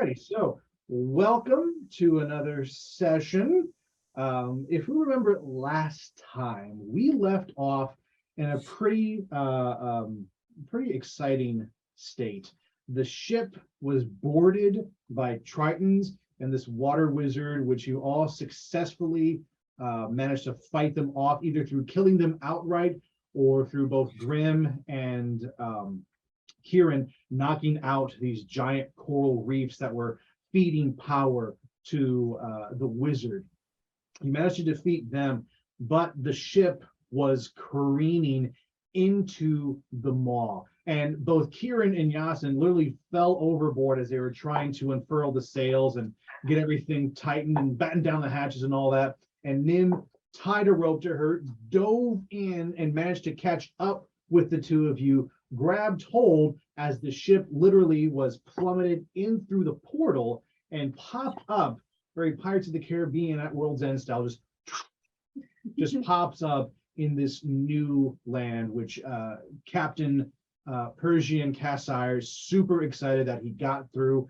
righty, so welcome to another session. If we remember last time, we left off in a pretty exciting state. The ship was boarded by Tritons and this water wizard, which you all successfully managed to fight them off, either through killing them outright or through both Grim and Kirin knocking out these giant coral reefs that were feeding power to the wizard. You managed to defeat them, but the ship was careening into the maw. And both Kirin and Yassin literally fell overboard as they were trying to unfurl the sails and get everything tightened and batten down the hatches and all that. And Nim tied a rope to her, dove in, and managed to catch up with the two of you, grabbed hold as the ship literally was plummeted in through the portal and popped up, very Pirates of the Caribbean at World's End style, just pops up in this new land, which Captain Persian Cassire is super excited that he got through.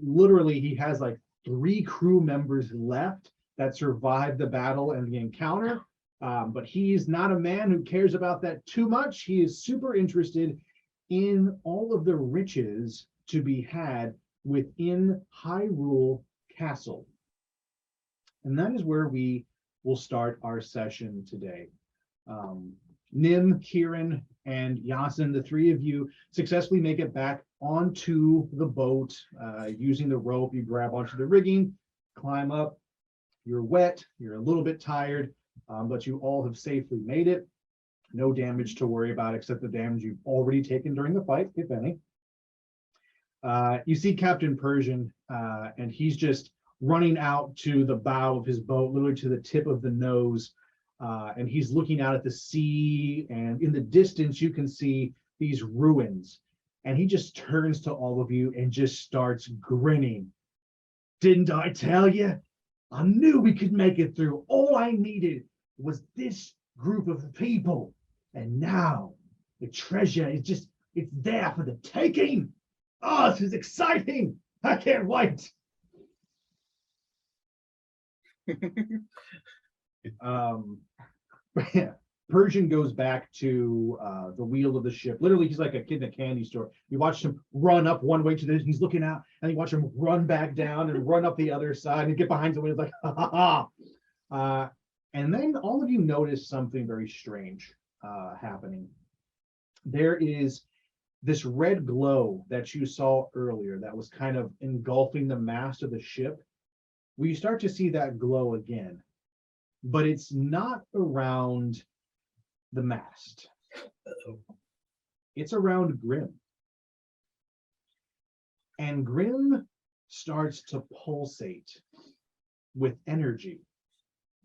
Literally, he has like 3 crew members left that survived the battle and the encounter. But he's not a man who cares about that too much. He is super interested in all of the riches to be had within Hyrule Castle. And that is where we will start our session today. Nim, Kirin, and Yassin, the 3 of you, successfully make it back onto the boat using the rope. You grab onto the rigging, climb up. You're wet, you're a little bit tired, but you all have safely made it. No damage to worry about except the damage you've already taken during the fight, if any. You see Captain Persian, and he's just running out to the bow of his boat, literally to the tip of the nose, and he's looking out at the sea, and in the distance you can see these ruins, and he just turns to all of you and just starts grinning. Didn't I tell you? I knew we could make it through. All I needed was this group of people. And now the treasure is just, it's there for the taking. Oh, this is exciting. I can't wait. Persian goes back to the wheel of the ship. Literally, he's like a kid in a candy store. You watch him run up one way to this, he's looking out, and you watch him run back down and run up the other side and get behind the wheel. It's like, ha ha ha. And then all of you notice something very strange happening. There is this red glow that you saw earlier that was kind of engulfing the mast of the ship. Well, you start to see that glow again, but it's not around the mast. It's around Grim. And Grim starts to pulsate with energy.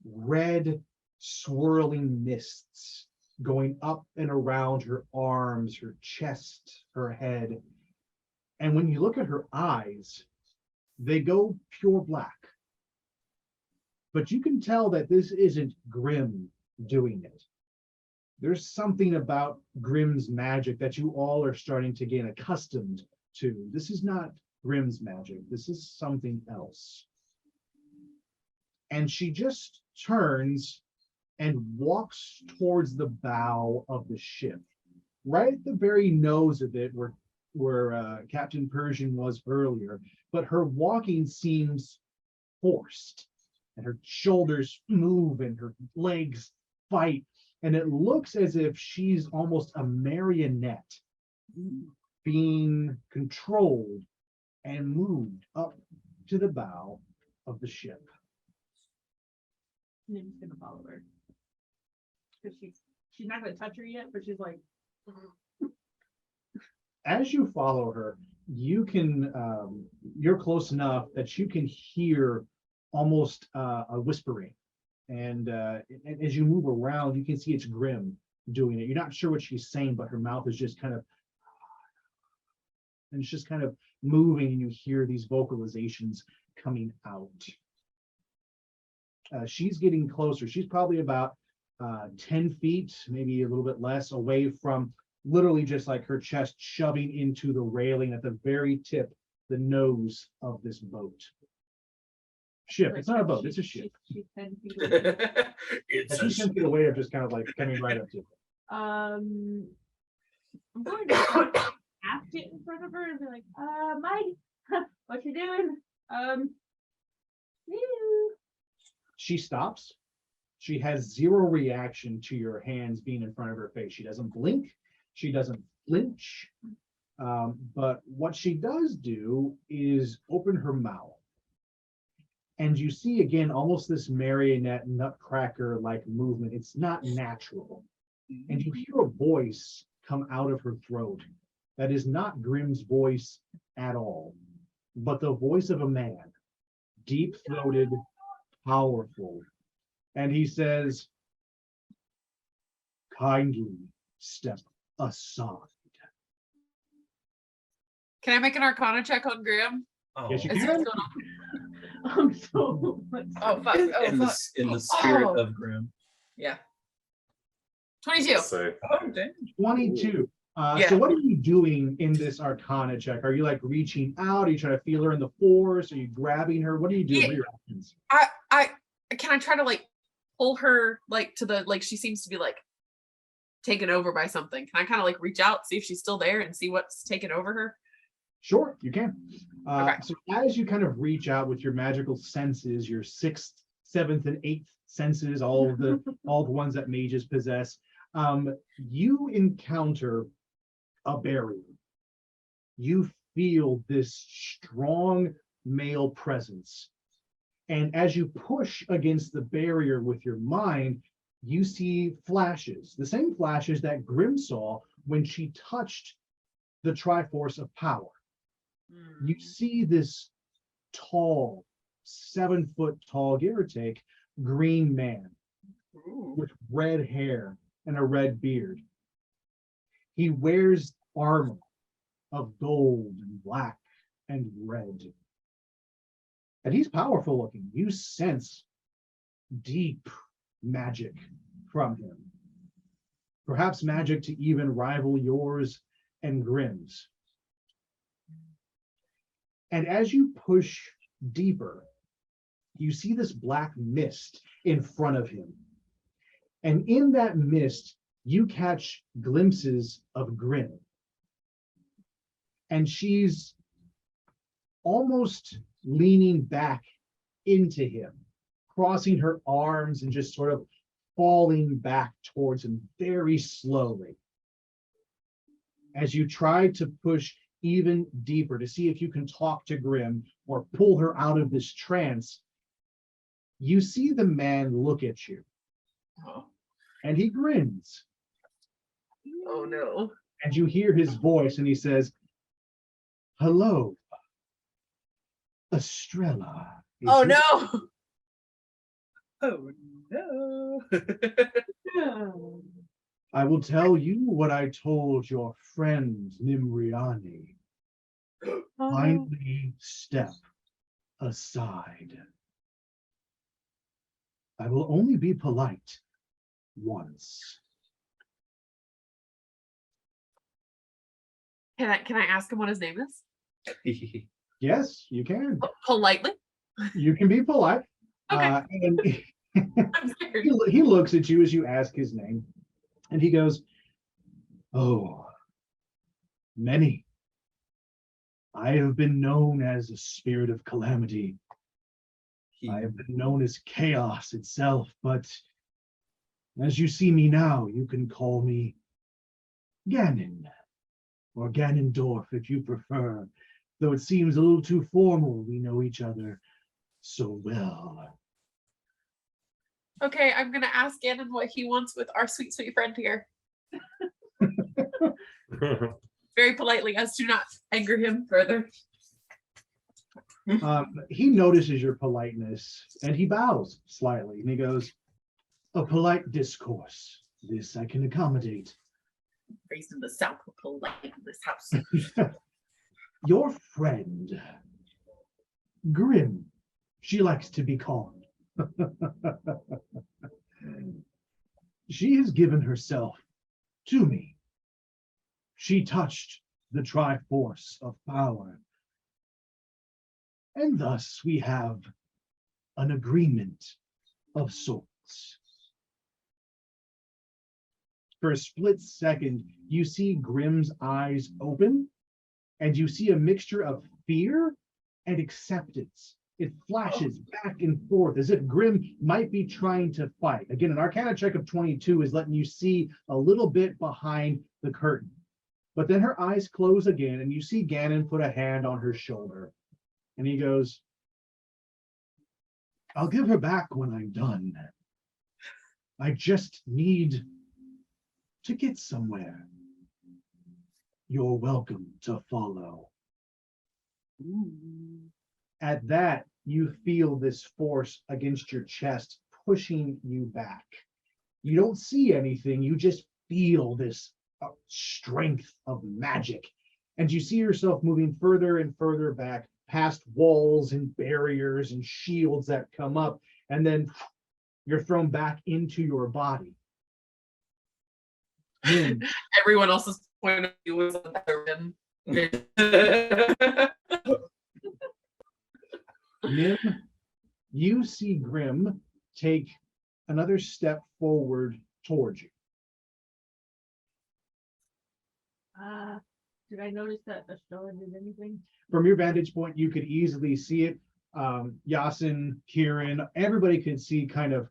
Red swirling mists going up and around her arms, her chest, her head. And when you look at her eyes, they go pure black. But you can tell that this isn't Grim doing it. There's something about Grim's magic that you all are starting to get accustomed to. This is not Grim's magic. This is something else. And she just turns and walks towards the bow of the ship, right at the very nose of it where Captain Persian was earlier. But her walking seems forced, and her shoulders move and her legs fight. And it looks as if she's almost a marionette being controlled and moved up to the bow of the ship. Nim's gonna follow her. Because she's not gonna touch her yet, but she's like. As you follow her, you can, you're close enough that you can hear almost a whispering. And as you move around, you can see it's Grim doing it. You're not sure what she's saying, but her mouth is just kind of, and it's just kind of moving, and you hear these vocalizations coming out. She's getting closer. She's probably about 10 feet, maybe a little bit less, away from literally just like her chest shoving into the railing at the very tip the nose of this boat. Ship. It's not a boat. It's a ship. She's 10 feet away. It's And she's 10 feet away of just kind of like coming right up to it. I'm going to ask it in front of her and be like, Mike, what you doing? Ew. She stops. She has zero reaction to your hands being in front of her face. She doesn't blink. She doesn't flinch. But what she does do is open her mouth. And you see again almost this marionette nutcracker like movement. It's not natural. And you hear a voice come out of her throat that is not Grimm's voice at all, but the voice of a man, deep-throated, powerful. And he says, kindly step aside. Can I make an Arcana check on Grimm? Oh, Yes, you Is he can. still not- I'm so Oh fuck! Oh in the fuck! in the spirit Oh. of Grim. Yeah. 22. So Oh, damn. 22. Yeah. So what are you doing in this Arcana check? Are you like reaching out? Are you trying to feel her in the force? Are you grabbing her? What do you do? Yeah. What are your actions? I can I try to like pull her like to the like she seems to be like taken over by something. Can I kind of like reach out, see if she's still there and see what's taken over her? Sure, you can. Okay. So as you kind of reach out with your magical senses, your sixth, seventh, and eighth senses, all the ones that mages possess, you encounter a barrier. You feel this strong male presence. And as you push against the barrier with your mind, you see flashes, the same flashes that Grim saw when she touched the Triforce of Power. You see this tall, 7 foot tall, give or take, green man Ooh. with red hair and a red beard. He wears armor of gold and black and red. And he's powerful looking. You sense deep magic from him. Perhaps magic to even rival yours and Grimm's. And as you push deeper, you see this black mist in front of him. And in that mist, you catch glimpses of Grimm. And she's almost leaning back into him, crossing her arms and just sort of falling back towards him very slowly. As you try to push even deeper to see if you can talk to Grimm or pull her out of this trance, you see the man look at you Oh. and he grins. Oh no. And you hear his voice and he says, hello, Astrella. Is Oh this- no. Oh no. I will tell you what I told your friend Nimriani. Kindly step aside. I will only be polite once. Can I ask him what his name is? Yes, you can. Politely. You can be polite. Okay. And I'm scared. he looks at you as you ask his name, and he goes, oh, many. I have been known as a spirit of calamity. I have been known as chaos itself, but as you see me now, you can call me Ganon, or Ganondorf if you prefer, though it seems a little too formal. We know each other so well. Okay, I'm gonna ask Ganon what he wants with our sweet, sweet friend here. Very politely, as to not anger him further. He notices your politeness and he bows slightly and he goes, a polite discourse. This I can accommodate. Raised in the South, we're polite in this house. Your friend, Grim, she likes to be called. She has given herself to me. She touched the Triforce of Power, And thus we have an agreement of sorts. For a split second, you see Grimm's eyes open, and you see a mixture of fear and acceptance. It flashes back and forth as if Grimm might be trying to fight. Again, an Arcana check of 22 is letting you see a little bit behind the curtain. But then her eyes close again, and you see Ganon put a hand on her shoulder. And he goes, I'll give her back when I'm done. I just need to get somewhere. You're welcome to follow. At that, you feel this force against your chest pushing you back. You don't see anything, you just feel this strength of magic. And you see yourself moving further and further back past walls and barriers and shields that come up, and then you're thrown back into your body. Then, Everyone else's point of view was better. Nim, you see Grimm take another step forward towards you. Did I notice that Astrella did anything? From your vantage point, you could easily see it. Yassin, Kirin, everybody could see kind of,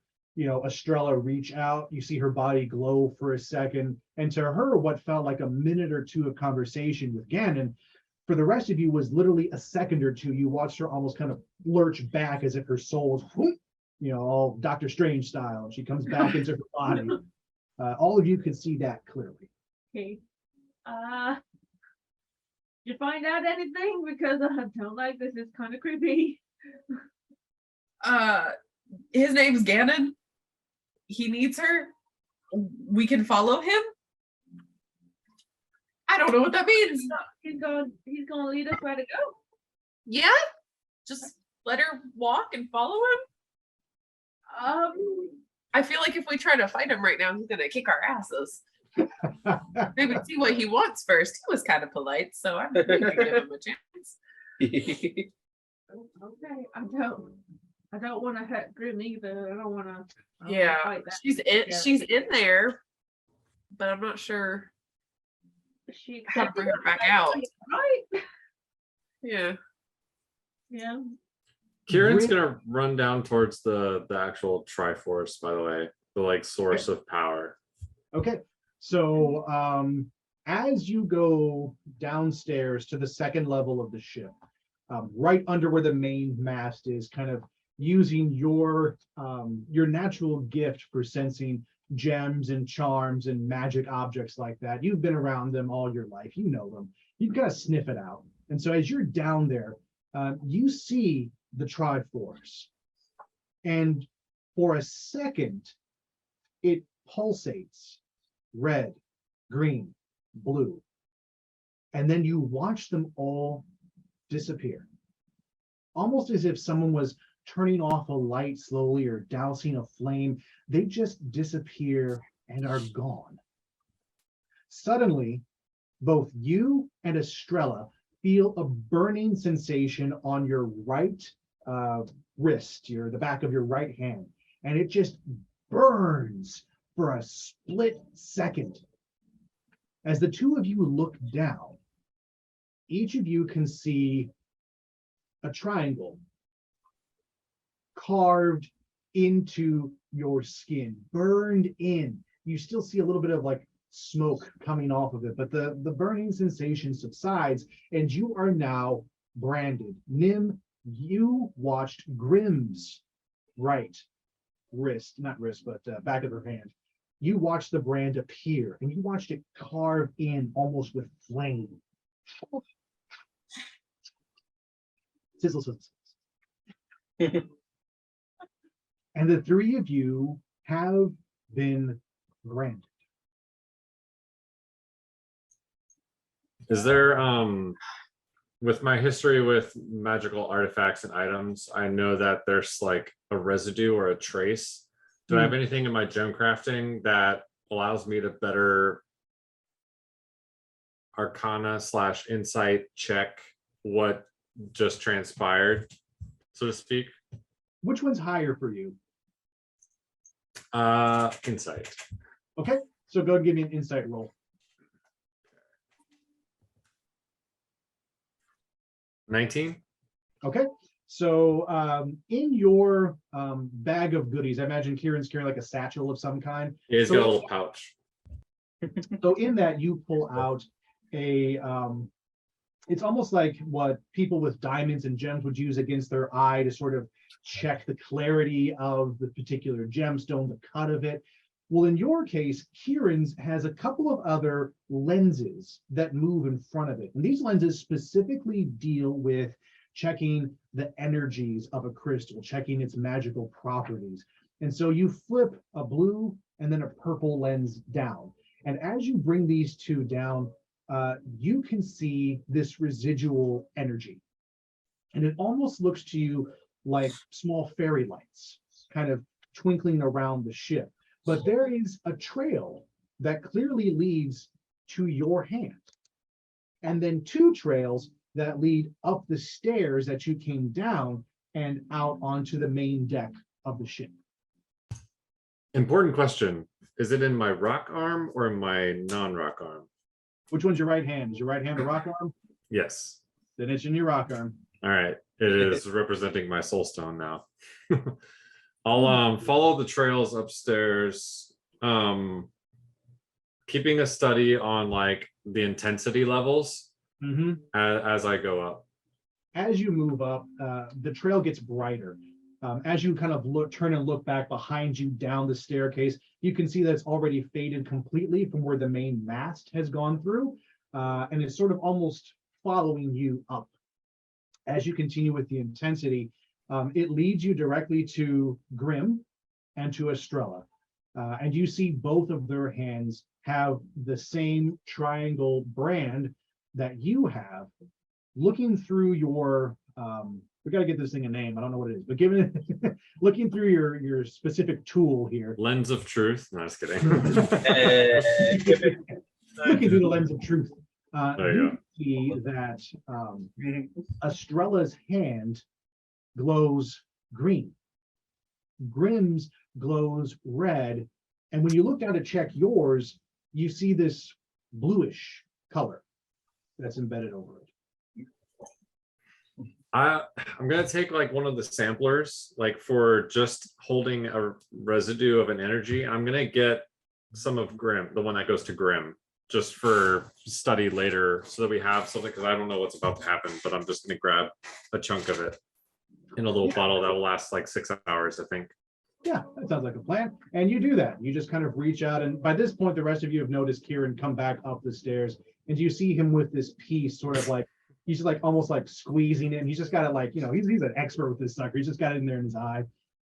Astrella reach out. You see her body glow for a second. And to her, what felt like a minute or two of conversation with Ganon, for the rest of you was literally a second or two. You watched her almost kind of lurch back as if her soul was, whoop, all Doctor Strange style. And she comes back into her body. All of you could see that clearly. Okay. You find out anything? Because I don't like this. It's kind of creepy. His name's Ganon. He needs her. We can follow him. I don't know what that means. He's gonna lead us where to go. Yeah, just let her walk and follow him. I feel like if we try to fight him right now, he's gonna kick our asses. Maybe see what he wants first. He was kind of polite, so I'm gonna give him a chance. Okay, I don't want to hurt Grim either. I don't want to. Yeah, fight that. she's in there, but I'm not sure. She Gotta bring her back out. right? Yeah. Yeah. Kirin's gonna run down towards the actual Triforce, by the way, the source of power. Okay, so as you go downstairs to the second level of the ship, right under where the main mast is, kind of using your natural gift for sensing gems and charms and magic objects like that. You've been around them all your life. You know them. You've got to sniff it out. And so as you're down there, you see the Triforce. And for a second, it pulsates red, green, blue. And then you watch them all disappear. Almost as if someone was turning off a light slowly or dousing a flame. They just disappear and are gone. Suddenly, both you and Astrella feel a burning sensation on your right wrist, the back of your right hand, and it just burns for a split second. As the two of you look down, each of you can see a triangle carved into your skin, burned in. You still see a little bit of smoke coming off of it, but the burning sensation subsides, and you are now branded. Nim, you watched Grimm's right wrist, not wrist, but back of her hand. You watched the brand appear, and you watched it carve in almost with flame. Sizzle, sizzle, sizzle. And the three of you have been branded. Is there with my history with magical artifacts and items, I know that there's a residue or a trace. Do I have anything in my gem crafting that allows me to better Arcana / insight check what just transpired, so to speak. Which one's higher for you? Insight. Okay, so go and give me an insight roll. 19. Okay, so in your bag of goodies, I imagine Kirin's carrying like a satchel of some kind. Yeah, he's So- got a little pouch. So in that you pull out a, it's almost like what people with diamonds and gems would use against their eye to sort of check the clarity of the particular gemstone, the cut of it. Well, in your case, Kirin's has a couple of other lenses that move in front of it. And these lenses specifically deal with checking the energies of a crystal, checking its magical properties. And so you flip a blue and then a purple lens down. And as you bring these two down, you can see this residual energy. And it almost looks to you like small fairy lights kind of twinkling around the ship. But there is a trail that clearly leads to your hand. And then two trails that lead up the stairs that you came down and out onto the main deck of the ship. Important question. Is it in my rock arm or in my non-rock arm? Which one's your right hand? Is your right hand the rock arm? Yes. Then it's in your rock arm. All right. It is representing my soul stone now. I'll follow the trails upstairs, keeping a study on like the intensity levels as I go up. As you move up, the trail gets brighter. As you kind of turn and look back behind you down the staircase, you can see that it's already faded completely from where the main mast has gone through, and it's sort of almost following you up. As you continue with the intensity, it leads you directly to Grim and to Astrella. And you see both of their hands have the same triangle brand that you have. Looking through your, we got to get this thing a name. I don't know what it is, but given it, looking through your specific tool here. Lens of truth. No, just kidding. Looking through the lens of truth. There you You see that Astrella's hand glows green. Grim's glows red. And when you look down to check yours, you see this bluish color that's embedded over it. I'm gonna take like one of the samplers, like for just holding a residue of an energy. I'm gonna get some of Grim, the one that goes to Grim, just for study later, so that we have something. Because I don't know what's about to happen, but I'm just gonna grab a chunk of it in a little bottle that will last like 6 hours, I think. Yeah, that sounds like a plan. And you do that. You just kind of reach out, and by this point, the rest of you have noticed Kirin come back up the stairs, and you see him with this piece, sort of like he's just like almost like squeezing it. And he's just got it like, you know, he's an expert with this sucker. He's just got it in there in his eye.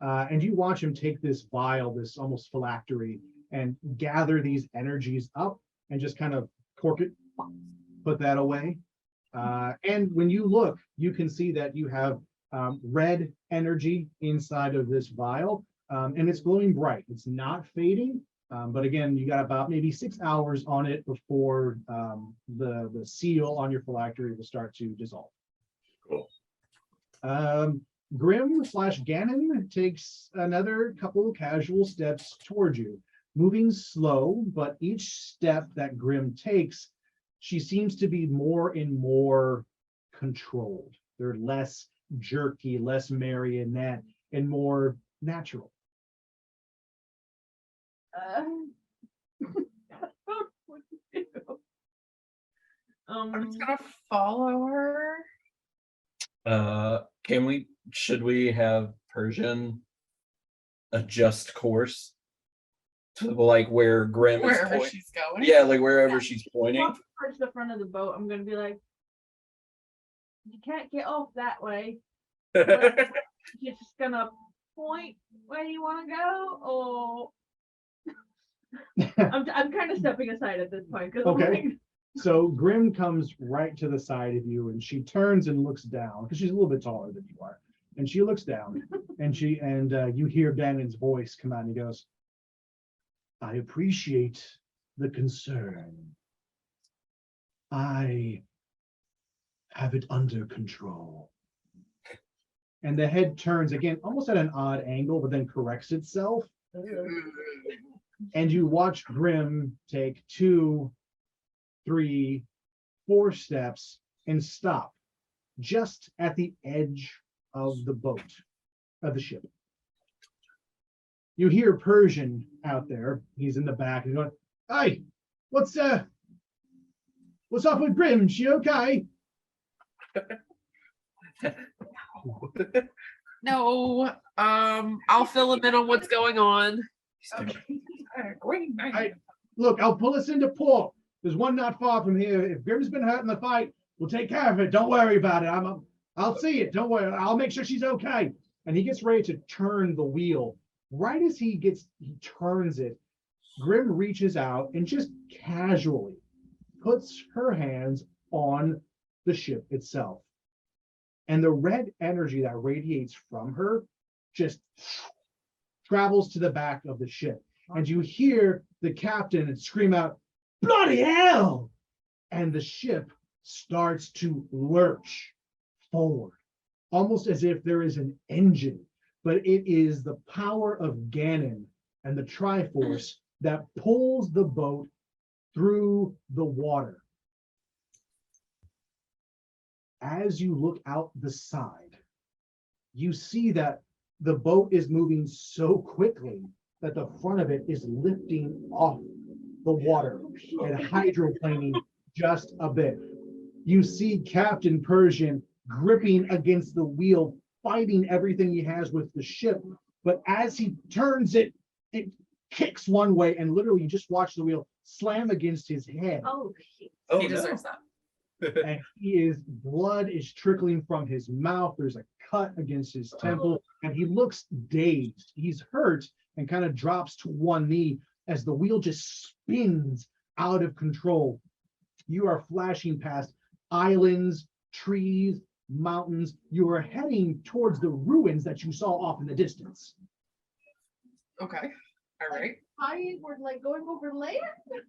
And you watch him take this vial, this almost phylactery, and gather these energies up and just kind of cork it, put that away. And when you look, you can see that you have red energy inside of this vial, and it's glowing bright. It's not fading, but again, you got about maybe 6 hours on it before the seal on your phylactery will start to dissolve. Cool. Grim/Ganon takes another couple of casual steps towards you, moving slow, but each step that Grim takes, she seems to be more and more controlled. They're less jerky, less marionette, and more natural. What to do? I'm just gonna follow her. Should we have Persian adjust course to like where Grim is Wherever pointing? she's going. Yeah, like wherever Yeah. she's pointing. Walk towards the front of the boat. I'm gonna be like, you can't get off that way. You're just gonna point where you want to go, or I'm kind of stepping aside at this point because Okay. So Grim comes right to the side of you, and she turns and looks down because she's a little bit taller than you are. And she looks down, and you hear Ganon's voice come out, and he goes, "I appreciate the concern. I have it under control. And the head turns again, almost at an odd angle, but then corrects itself. And you watch Grim take 2, 3, 4 steps and stop just at the edge of the boat, of the ship. You hear Persian out there. He's in the back. He's going, "Hey, what's up with Grim? She okay?" No, I'll fill him in on what's going on. Look, I'll pull us into port. There's one not far from here. If Grim's been hurt in the fight, we'll take care of it. Don't worry about it. I'll see it. Don't worry. I'll make sure she's okay. And he gets ready to turn the wheel. Right as he turns it, Grim reaches out and just casually puts her hands on the ship itself. And the red energy that radiates from her just travels to the back of the ship. And you hear the captain scream out, "Bloody hell!" And the ship starts to lurch forward, almost as if there is an engine, but it is the power of Ganon and the Triforce that pulls the boat through the water. As you look out the side, you see that the boat is moving so quickly that the front of it is lifting off the water and hydroplaning just a bit. You see Captain Persian gripping against the wheel, fighting everything he has with the ship. But as he turns it, it kicks one way, and literally you just watch the wheel slam against his head. Oh, shit. Oh, He no. deserves that. And blood is trickling from his mouth. There's a cut against his temple, and he looks dazed. He's hurt and kind of drops to one knee as the wheel just spins out of control. You are flashing past islands, trees, mountains. You are heading towards the ruins that you saw off in the distance. Okay. All right. Hi, we're like going over land.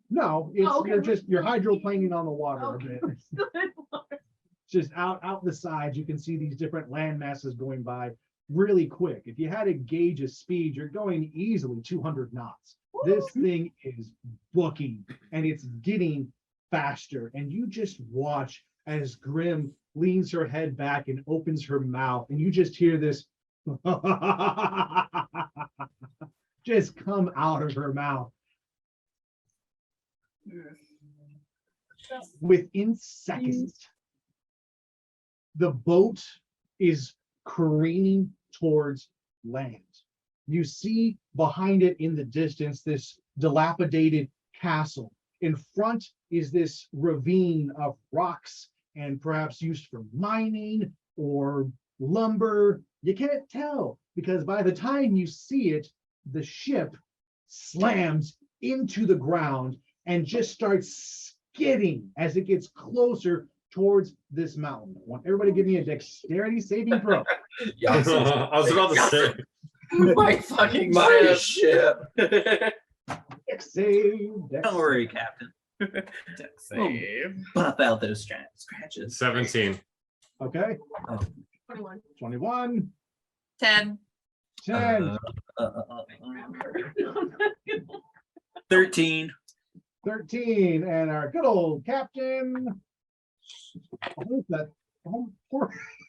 No, it's Oh, okay. you're hydroplaning on the water Okay. a bit. Just out the sides, you can see these different land masses going by really quick. If you had to gauge a speed, you're going easily 200 knots. This thing is booking, and it's getting faster. And you just watch as Grim leans her head back and opens her mouth, and you just hear this just come out of her mouth. Within seconds, the boat is careening towards land. You see behind it in the distance this dilapidated castle. In front is this ravine of rocks and perhaps used for mining or lumber. You can't tell because by the time you see it, the ship slams into the ground and just starts skidding as it gets closer towards this mountain. I want everybody to give me a dexterity saving throw. Yassin's I was about to say. My fucking my ship. ship. Dex save. Dex Don't worry, Captain. Save. Buff out those scratches. 17. Okay. 21. 21. 10. 10. 13. 13. And our good old captain.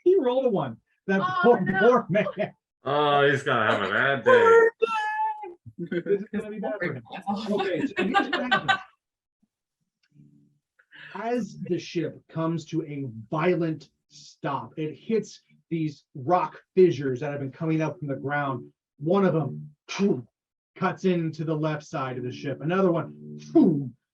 He rolled a 1. That Oh, poor, no. poor man. Oh, he's gonna have a bad day. This is gonna be bad for him. Okay, so here's what happens. As the ship comes to a violent stop, it hits these rock fissures that have been coming up from the ground. One of them cuts into the left side of the ship. Another one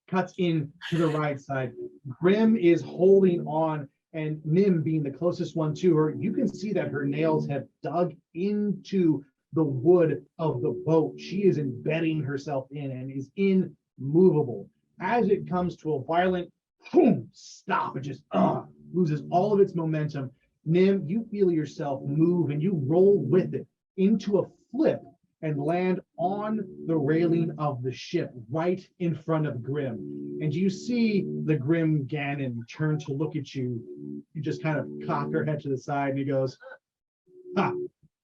cuts in to the right side. Grim is holding on, and Nim being the closest one to her, you can see that her nails have dug into the wood of the boat. She is embedding herself in and is immovable. As it comes to a violent stop, it just loses all of its momentum. Nim, you feel yourself move and you roll with it into a flip and land on the railing of the ship right in front of Grim. And you see the Grim Ganon turn to look at you. You just kind of cock her head to the side and he goes, "Ha,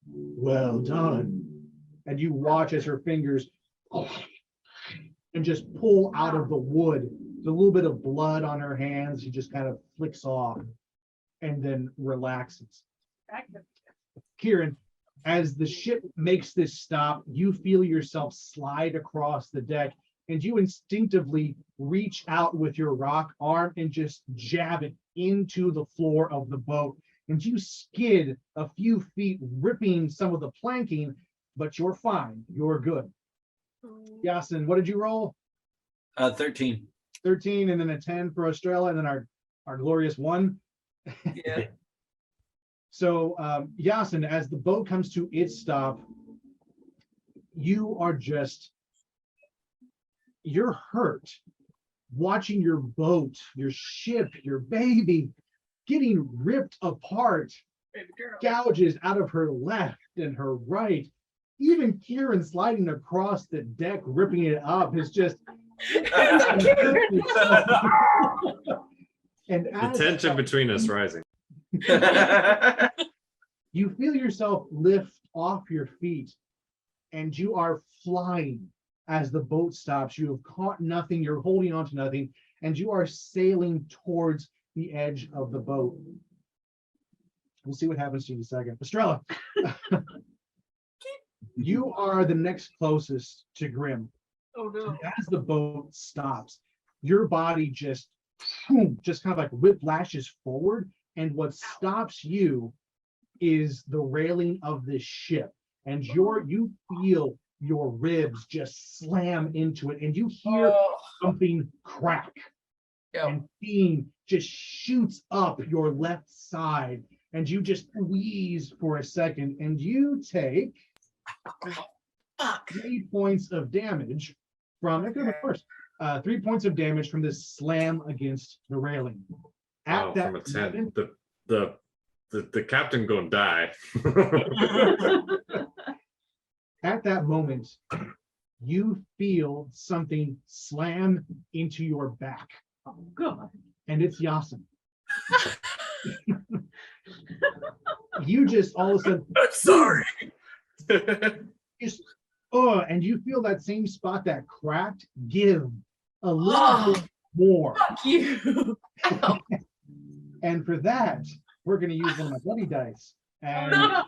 well done." And you watch as her fingers and just pull out of the wood. There's a little bit of blood on her hands. She just kind of flicks off and then relaxes. Kirin, as the ship makes this stop, you feel yourself slide across the deck and you instinctively reach out with your rock arm and just jab it into the floor of the boat. And you skid a few feet, ripping some of the planking, but you're fine. You're good. Yassin, what did you roll? 13. 13 and then a 10 for Astrella and then our glorious 1. Yeah. So, Yassin, as the boat comes to its stop, you're hurt watching your boat, your ship, your baby getting ripped apart, gouges out of her left and her right. Even Kirin sliding across the deck, ripping it up is just. And The tension between us rising. you feel yourself lift off your feet and you are flying as the boat stops. You have caught nothing, you're holding on to nothing, and you are sailing towards the edge of the boat. We'll see what happens to you in a second. Astrella, you are the next closest to Grim. Oh no. As the boat stops, your body just kind of like whiplashes forward, and what stops you is the railing of this ship, and you feel your ribs just slam into it, and you hear something crack, and steam just shoots up your left side, and you just wheeze for a second, and you take 3 points of damage from, it could have been worse, 3 points of damage from this slam against the railing. Wow, from a 10. The captain gonna die. At that moment, you feel something slam into your back. Oh, God. And it's Yassin. You just all of a sudden. I'm sorry. Just, and you feel that same spot that cracked give a little bit more. Fuck you. And for that, we're going to use one of my bloody dice. And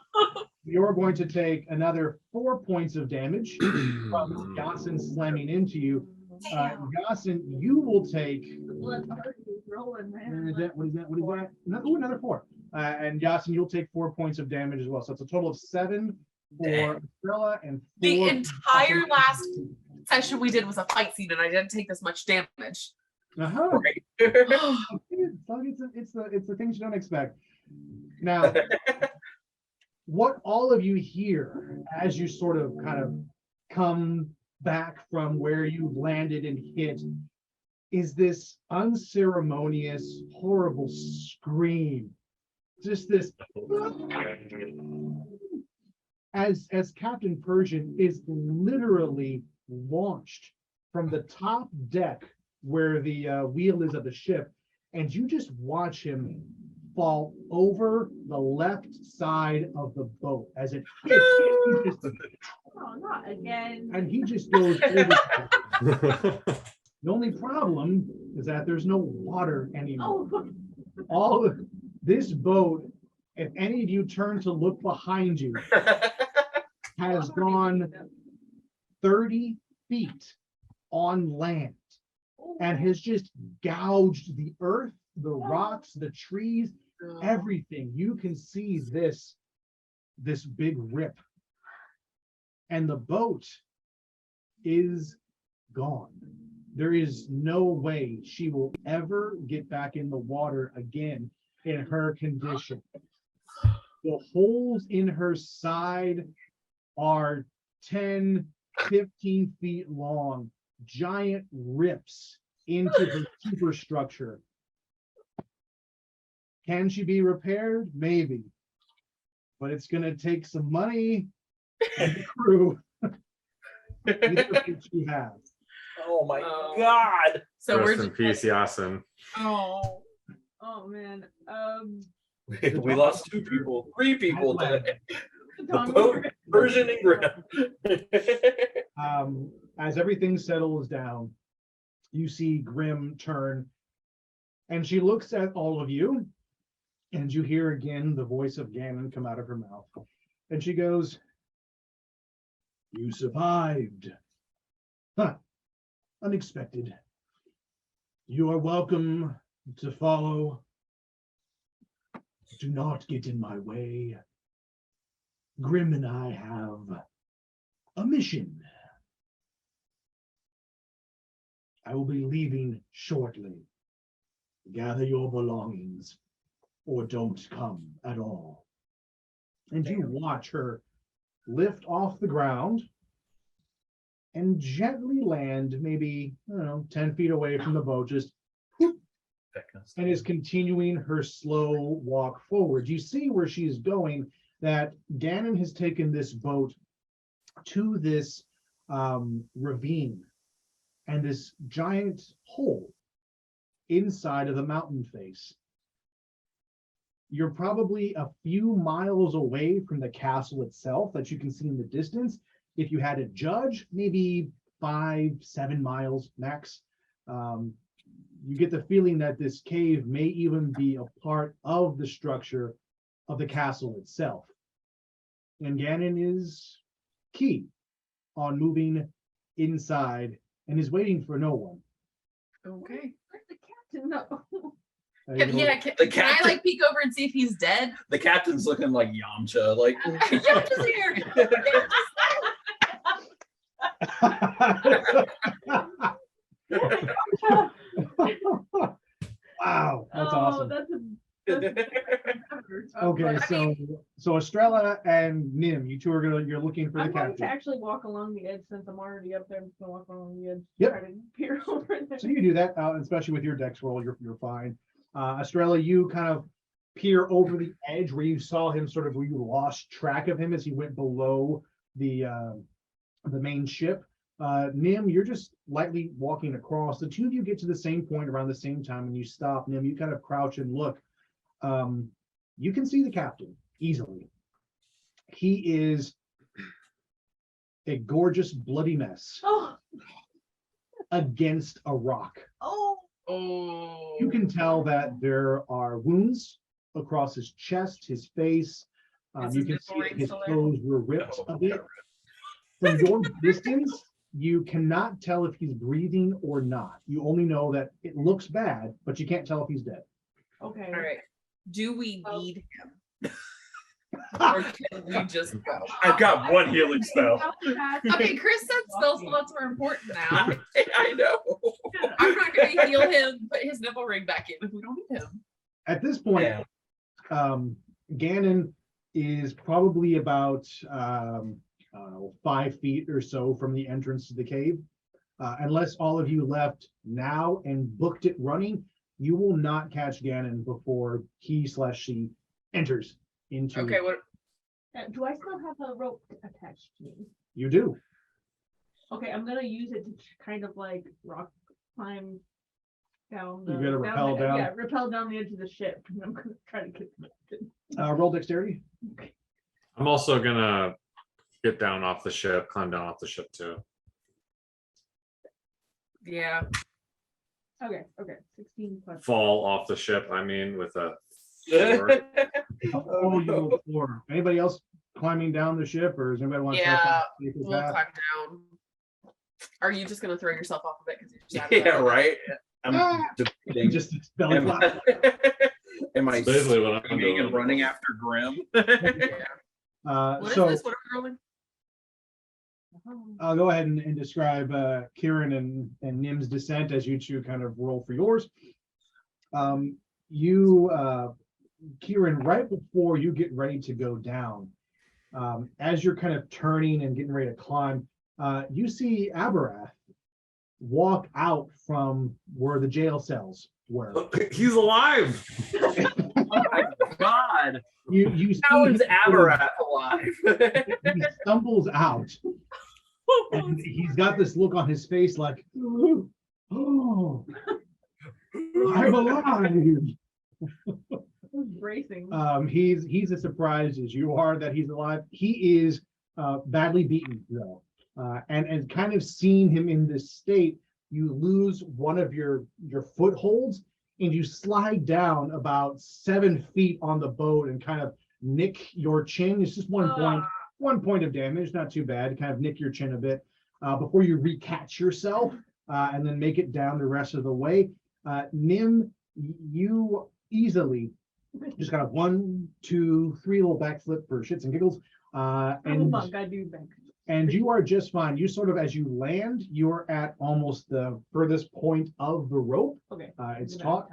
you're going to take another 4 points of damage from Yassin slamming into you. Yassin, you will take. Let's rolling, man. What is that? Another 4. And Yassin, you'll take 4 points of damage as well. So it's a total of 7 for Astrella and 4. The entire last session we did was a fight scene, and I didn't take this much damage. Uh-huh. Right. It's the things you don't expect. Now, what all of you hear as you sort of kind of come back from where you landed and hit is this unceremonious, horrible scream. Just this, as Captain Persian is literally launched from the top deck where the wheel is of the ship, and you just watch him fall over the left side of the boat as it hits. Oh, not again. And he just goes over. The only problem is that there's no water anymore. Oh, All of this boat, if any of you turn to look behind you, has gone 30 feet on land and has just gouged the earth, the rocks, the trees, everything. You can see this big rip. And the boat is gone. There is no way she will ever get back in the water again in her condition. The holes in her side are 10, 15 feet long, giant rips into the superstructure. Can she be repaired? Maybe. But it's going to take some money and the crew. Either of which you have. Oh my Oh. god. So we're Rest in just peace, Yassin. oh Oh man. We lost 2 people, 3 people today. The Tom, boat, Persian and Grim. As everything settles down, you see Grim turn, and she looks at all of you, and you hear again the voice of Ganon come out of her mouth. And she goes, "You survived. Huh. Unexpected. You are welcome to follow. Do not get in my way. Grim and I have a mission. I will be leaving shortly. Gather your belongings, or don't come at all." And you watch her lift off the ground and gently land maybe, 10 feet away from the boat, just and is continuing her slow walk forward. You see where she's going, that Ganon has taken this boat to this ravine and this giant hole inside of the mountain face. You're probably a few miles away from the castle itself that you can see in the distance. If you had to judge, maybe 5-7 miles max. You get the feeling that this cave may even be a part of the structure of the castle itself. And Ganon is key on moving inside and is waiting for no one. okay. Where's the captain? No. Can I like peek over and see if he's dead? The captain's looking like Yamcha, like Yamcha's here. Wow, that's awesome. That's Okay, so Astrella and Nim, you two you're looking for the I'm going to captain. actually walk along the edge since I'm already up there. I'm just gonna walk along the edge. Yep. Try to peer over there. So you do that, especially with your dex roll, you're fine. Estrella, you kind of peer over the edge where you saw him where you lost track of him as he went below the main ship. Nim, you're just lightly walking across. The two of you get to the same point around the same time, and you stop. Nim, you kind of crouch and look. You can see the captain easily. He is a gorgeous bloody mess Oh, against a rock. oh, Oh. You can tell that there are wounds across his chest, his face. Is You his can see nipple that ring his still there? clothes were ripped Oh, a bit. From your distance, you cannot tell if he's breathing or not. You only know that it looks bad, but you can't tell if he's dead. okay. All right. Do we Well- need him? Or can we just go? I've got one healing spell. Okay, Chris said spell slots were important now. I know. I'm not going to heal him, put his nipple ring back in if we don't need him. At this point, Yeah. Ganon is probably about I don't know, 5 feet or so from the entrance to the cave. Unless all of you left now and booked it running, you will not catch Ganon before he/she enters into. Okay, what? Do I still have a rope attached to me? You do. Okay, I'm gonna use it to kind of like rock climb down. You're gonna rappel down? Yeah, rappel down the edge of the ship. And I'm gonna try to get the captain. Roll dexterity. I'm also gonna get down off the ship, climb down off the ship too. Yeah. Okay, 16 plus. Fall off the ship, I mean, with a sword. Oh, you rolled 4. Anybody else climbing down the ship, or does anybody want to? Yeah, We'll climb down. Are you just going to throw yourself off of it? Because you're just Yeah, right. I'm debating. Just belly Am flop. am I That's basically what I'm screaming doing. and running after Grim? What is So this? What are we rolling? I'll go ahead and describe Kirin and Nim's descent as you two kind of roll for yours. Kirin, right before you get ready to go down, as you're kind of turning and getting ready to climb, you see Abarath walk out from where the jail cells were. He's alive. Oh my god! You see How is him- Abarath alive? he stumbles out And he's got this look on his face like, oh, I'm alive. Bracing. He's as surprised as you are that he's alive. He is badly beaten though, and kind of seeing him in this state, you lose one of your footholds and you slide down about 7 feet on the boat and kind of nick your chin. It's just 1 point of damage, not too bad. Kind of nick your chin a bit before you recatch yourself and then make it down the rest of the way. Nim, you easily just kind of 1, 2, 3 little backflip for shits and giggles. And you are just fine. You sort of, as you land, you're at almost the furthest point of the rope. Okay. It's taut.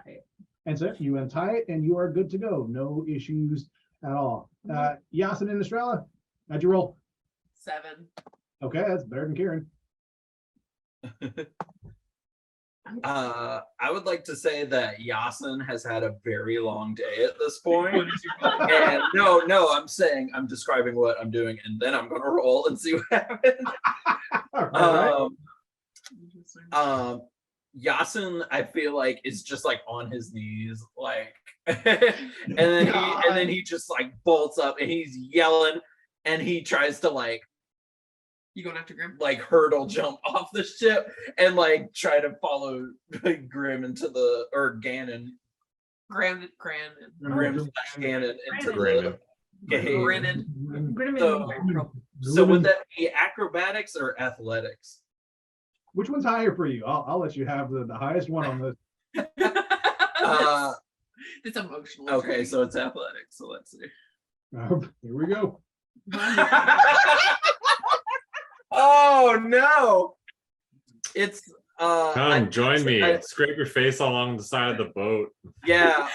And so you untie it and you are good to go. No issues at all. Yassin and Astrella, how'd you roll? 7. Okay, that's better than Kirin. I would like to say that Yassin has had a very long day at this point. And no, I'm describing what I'm doing, and then I'm gonna roll and see what happens. Yassin, I feel like, is just like on his knees, like, and then he just like bolts up and he's yelling and he tries to like. You going after Grim? Like hurdle jump off the ship and like try to follow Grim into the Ganon. Grim. Grim / Ganon into Grim. the cave. Grinning. So would that be acrobatics or athletics? Which one's higher for you? I'll let you have the highest one on this. It's emotional. Okay, so it's athletics. So let's see. Here we go. Oh no! It's Come join me. Scrape your face along the side of the boat. Yeah,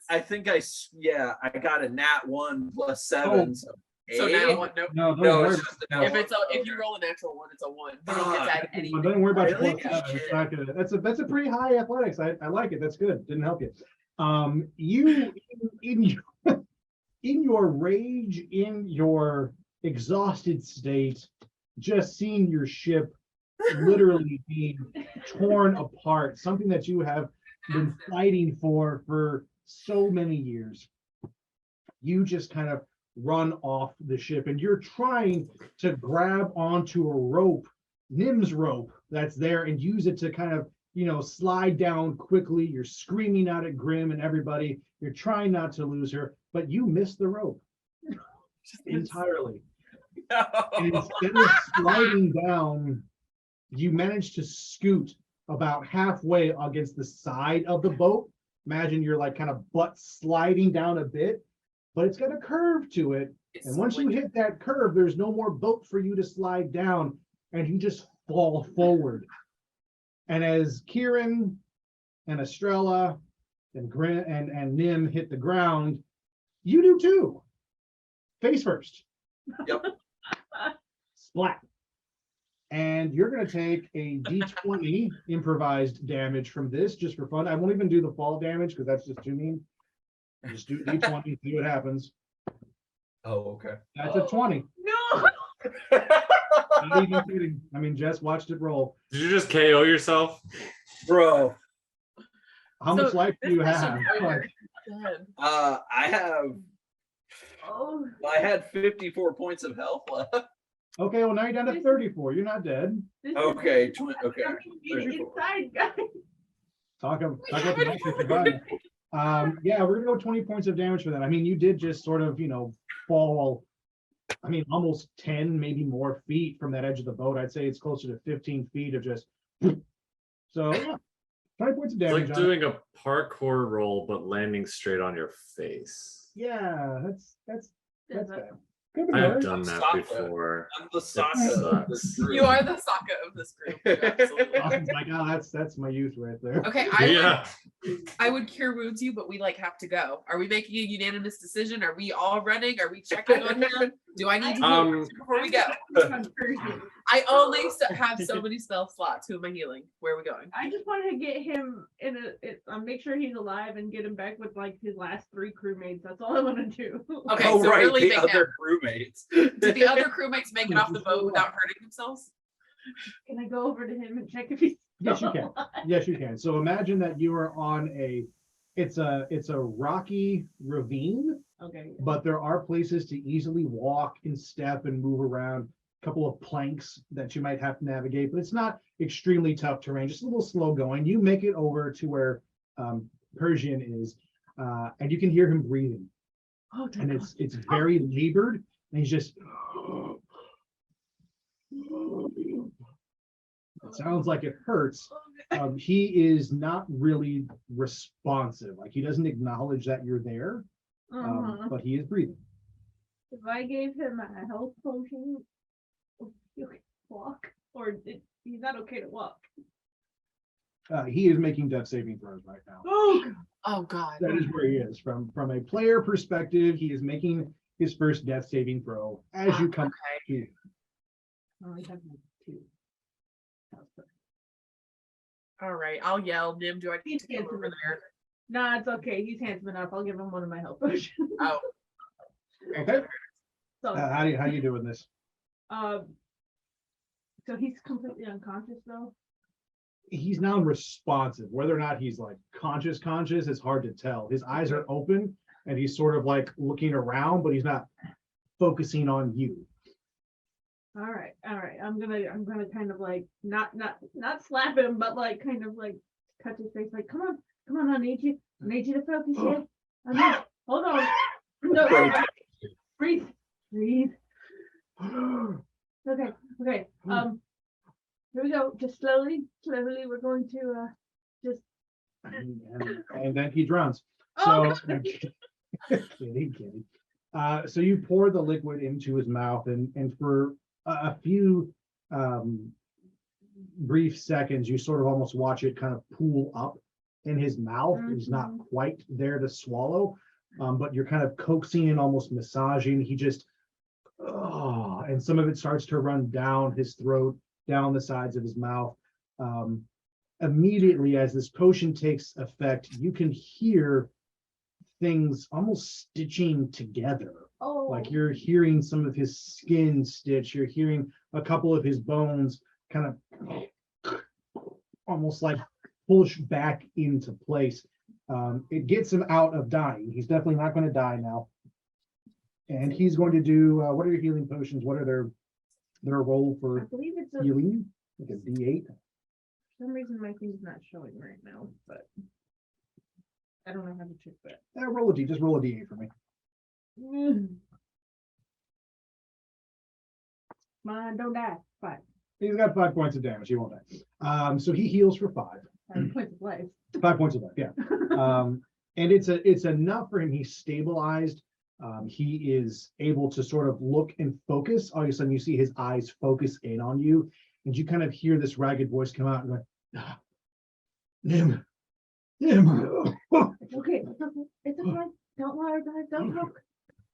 I think I got a nat 1 + 7. So So 8. now one, No, No, it's just a nat if you roll a natural 1, it's a 1. You don't get to add any. Don't worry about Really? your plus 7. It's not gonna, that's a pretty high athletics. I like it. That's good. Didn't help you. You in your rage, in your exhausted state, just seeing your ship literally being torn apart, something that you have been fighting for so many years. You just kind of run off the ship and you're trying to grab onto a rope, Nim's rope that's there, and use it to kind of, slide down quickly. You're screaming out at Grim and everybody. You're trying not to lose her, but you miss the rope entirely. And instead of sliding down, you manage to scoot about halfway against the side of the boat. Imagine you're like kind of butt sliding down a bit, but it's got a curve to it. And once you hit that curve, there's no more boat for you to slide down, and you just fall forward. And as Kirin and Astrella and Grin and Nim hit the ground, you do too. Face first. Yep. Splat. And you're going to take a d20 improvised damage from this just for fun. I won't even do the fall damage because that's just too mean. Just do d20, see what happens. Oh, okay. That's a 20. No. Not even kidding. I mean, Jess watched it roll. Did you just KO yourself? Bro. How much life do you have? I had 54 points of health left. Okay, well now you're down to 34. You're not dead. Okay, Okay. 34. Inside, guys. Talk about the fun. Yeah, we're gonna go 20 points of damage for that. I mean, you did just sort of, fall. I mean, almost 10, maybe more feet from that edge of the boat. I'd say it's closer to 15 feet of just. So yeah, 20 points of It's damage. like doing a parkour roll, but landing straight on your face. Yeah, that's bad. Good I've to done that Sokka. before. I'm the Sokka of this sucks. group. You are the Sokka of this group. You're absolutely right. Dawson's like, oh, that's my youth right there. Okay, Yeah. I would cure wounds you, but we have to go. Are we making a unanimous decision? Are we all running? Are we checking on him? Do I need to heal before we go? I only have so many spell slots. Who am I healing? Where are we going? I just wanted to get him make sure he's alive and get him back with like his last 3 crewmates. That's all I want to do. Okay, Oh, so right, we're leaving the now. other crewmates. Did the other crewmates make it off the boat without hurting themselves? Can I go over to him and check if he's Yes, you still can. alive? Yes, you can. So imagine that you are on it's a rocky ravine, Okay. but there are places to easily walk and step and move around. A couple of planks that you might have to navigate, but it's not extremely tough terrain, just a little slow going. You make it over to where Persian is, and you can hear him breathing. Oh, And it's very labored, and he's just it sounds like it hurts. He is not really responsive, like he doesn't acknowledge that you're there, but he is breathing. If I gave him a health potion, you can walk, or he's not okay to walk. He is making death saving throws right now. Oh God. That is where he is. From a player perspective, he is making his first death saving throw as you come Okay. to. I only have like 2. All right. I'll yell. Nim, do I need to He's come over handsome there? Nah, it's okay. He's handsome enough. I'll give him one of my health potions. Oh. Okay. So, How do you doing this? so he's completely unconscious though. He's non-responsive. Whether or not he's like conscious, it's hard to tell. His eyes are open and he's sort of like looking around, but he's not focusing on you. All right. I'm gonna kind of like not slap him, but like kind of like touch his face. Like, come on, I need you to focus here. Hold on. No, breathe. Okay. Here we go. Just slowly. We're going to just. And then he drowns. Oh, So kidding. So you pour the liquid into his mouth, and for a few brief seconds, you sort of almost watch it kind of pool up in his mouth. He's not quite there to swallow, but you're kind of coaxing and almost massaging. He just, and some of it starts to run down his throat, down the sides of his mouth. Immediately, as this potion takes effect, you can hear things almost stitching together. oh. Like you're hearing some of his skin stitch, you're hearing a couple of his bones kind of almost like push back into place. It gets him out of dying. He's definitely not going to die now. And he's going to do, what are your healing potions? What are their role I for believe it's a. For healing? Like a D8? some reason my thing's not showing right now, but I don't know how to check that. Roll a D, just roll a D8 for me. Mine don't die. 5. He's got 5 points of damage. He won't die. So he heals for 5. 5 points of life. 5 points of life, yeah. And it's enough for him. He's stabilized. He is able to sort of look and focus. All of a sudden, you see his eyes focus in on you, and you kind of hear this ragged voice come out and like, Nim. It's okay. It's okay. Don't worry, guys. Don't talk.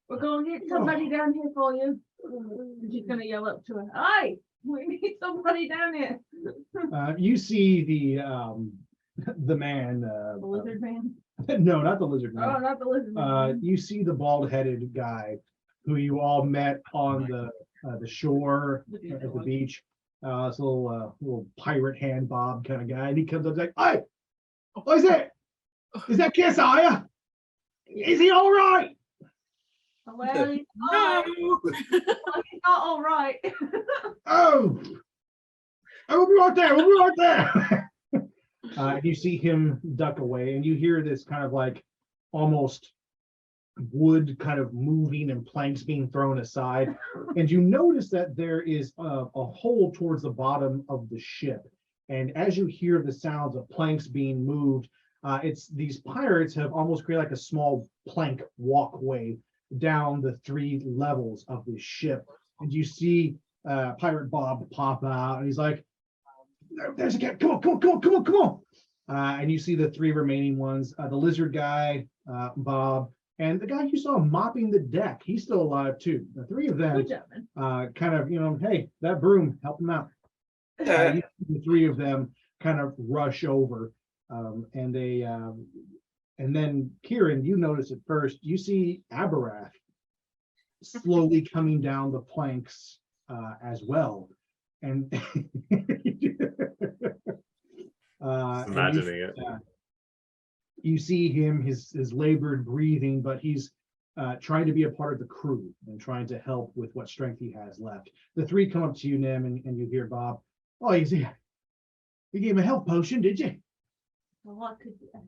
We're going to get somebody down here for you. And she's gonna yell up to her. Hi, we need somebody down here. You see the man. The lizard man. No, not the lizard Oh, man. not the lizard man. You see the bald-headed guy who you all met on the shore at the beach. This little pirate hand bob kind of guy, and he comes up like, "Hey, what is it? Is that Kesiah? Is he all right?" Well, he's No. not all right. Oh, we'll be right there. We'll be right there. And you see him duck away, and you hear this kind of like almost wood kind of moving and planks being thrown aside. And you notice that there is a hole towards the bottom of the ship. And as you hear the sounds of planks being moved, it's these pirates have almost created like a small plank walkway down the 3 levels of the ship. And you see Pirate Bob pop out, and he's like, "There's a cat. Come on. And you see the 3 remaining ones, the lizard guy, Bob, And the guy you saw mopping the deck, he's still alive too. The three of them Good job, man. kind of, hey, that broom, help him out. You see the three of them kind of rush over, and then Kirin, you notice at first, you see Abarath slowly coming down the planks as well, and Imagining it. You see him, his labored breathing, but he's trying to be a part of the crew and trying to help with what strength he has left. The three come up to you, Nim, and you hear Bob. Oh, you gave him a health potion, did you? That's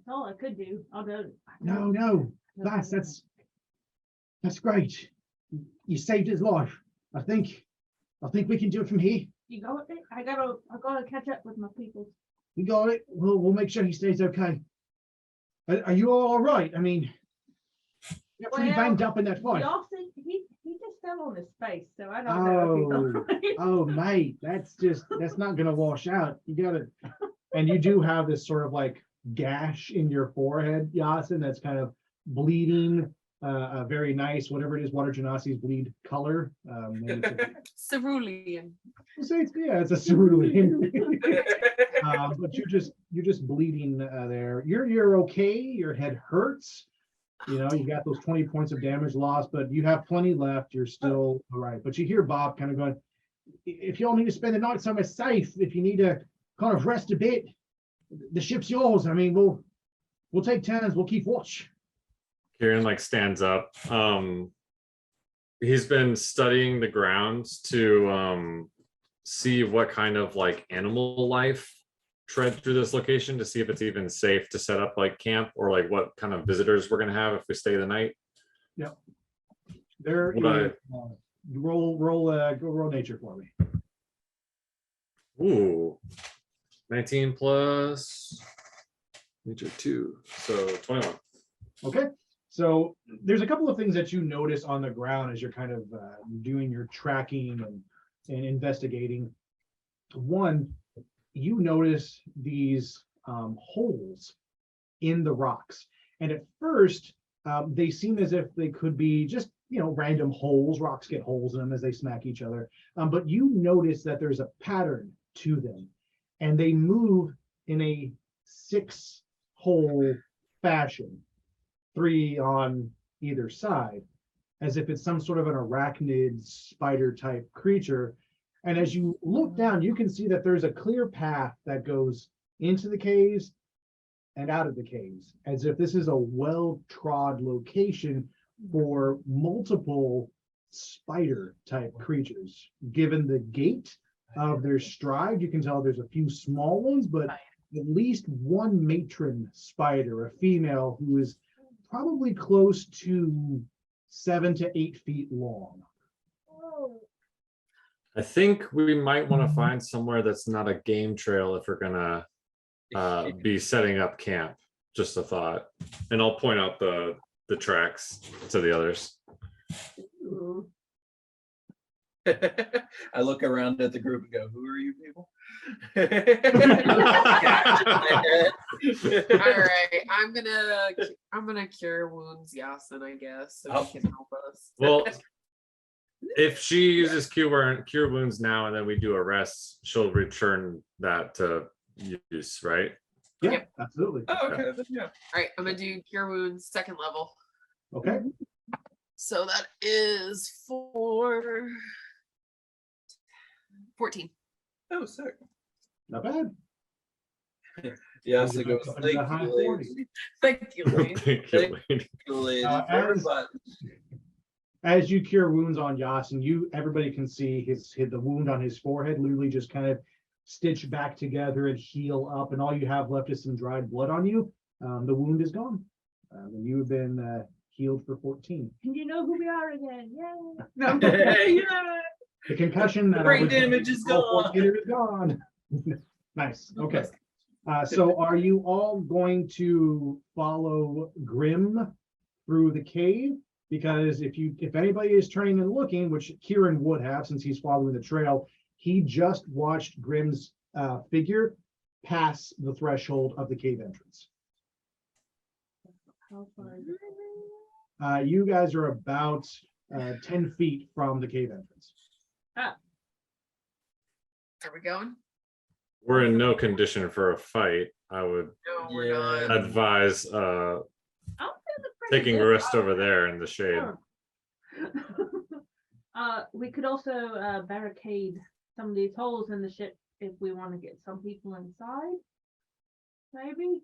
all I could do. No, that's great. You saved his life. I think we can do it from here. You go with it? I gotta catch up with my people. We got it. We'll make sure he stays okay. Are you all right? I mean, you're pretty Well, banged up in that fight. Dawson, he just fell on his face, so I don't know if he's all right. Oh, mate, that's not gonna wash out. You gotta, and you do have this sort of like gash in your forehead, Yassin, that's kind of bleeding. A very nice, whatever it is, water genasi's bleed color. Cerulean. It's a cerulean. But you're just bleeding there. You're okay. Your head hurts. You got those 20 points of damage lost, but you have plenty left. You're still all right. But you hear Bob kind of going, if you all need to spend the night somewhere safe, if you need to kind of rest a bit, the ship's yours. I mean, we'll take turns. We'll keep watch. Kirin stands up. He's been studying the grounds to see what kind of animal life tread through this location, to see if it's even safe to set up camp, or what kind of visitors we're gonna have if we stay the night. Yep. There is, roll nature for me. Ooh, 19 plus nature 2, so 21. Okay. So there's a couple of things that you notice on the ground as you're kind of doing your tracking and investigating. One, you notice these holes in the rocks. And at first, they seem as if they could be just, random holes. Rocks get holes in them as they smack each other. But you notice that there's a pattern to them. And they move in a 6-hole fashion. 3 on either side, as if it's some sort of an arachnid spider type creature. And as you look down, you can see that there's a clear path that goes into the caves and out of the caves, as if this is a well-trod location for multiple spider type creatures. Given the gait of their stride, you can tell there's a few small ones, but at least one matron spider, a female who is probably close to 7 to 8 feet long. I think we might want to find somewhere that's not a game trail if we're gonna be setting up camp. Just a thought. And I'll point out the tracks to the others. I look around at the group and go, "Who are you people?" All right, I'm gonna cure wounds, Yassin, I guess, so he can help us. Well, if she uses cure wounds now and then we do a rest, she'll return that to use, right? Yeah, Yep. absolutely. Oh, okay. Then, yeah. All right, I'm gonna do cure wounds 2nd level. Okay. So that is for 14. Oh, sick. Not bad. Yeah, Those so are goes. up into Thank the high you, ladies. 40s. Thank you, Lane. Thank you, lady. Thank you, ladies. As- But As you cure wounds on Yassin, everybody can see the wound on his forehead literally just kind of stitch back together and heal up, and all you have left is some dried blood on you. The wound is gone. And you have been healed for 14. And you know who we are again. Yay. No. yeah. The concussion that Brain was- damage is gone. It is gone. Nice. Okay. So are you all going to follow Grim through the cave? Because if anybody is turning and looking, which Kirin would have since he's following the trail, he just watched Grim's figure pass the threshold of the cave entrance. How far? You guys are about 10 feet from the cave entrance. Are we going? We're in no condition for a fight. I would No, we're Yeah. not. advise I'm feeling pretty taking a good. rest over there in the shade. Sure. We could also barricade some of these holes in the ship if we want to get some people inside. Maybe.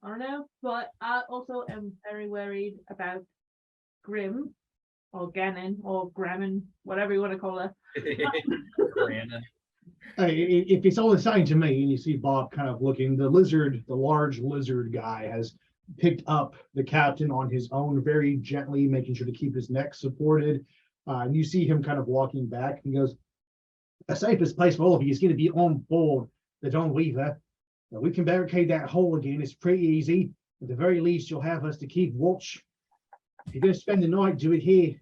I don't know. But I also am very worried about Grim or Ganon or Grammon, whatever you want to call her. Brandon. If it's all assigned to me, and you see Bob kind of looking, the large lizard guy has picked up the captain on his own very gently, making sure to keep his neck supported. And you see him kind of walking back. He goes, the safest place for all of you is going to be on board the Dawn Weaver. We can barricade that hole again. It's pretty easy. At the very least, you'll have us to keep watch. If you're going to spend the night, do it here.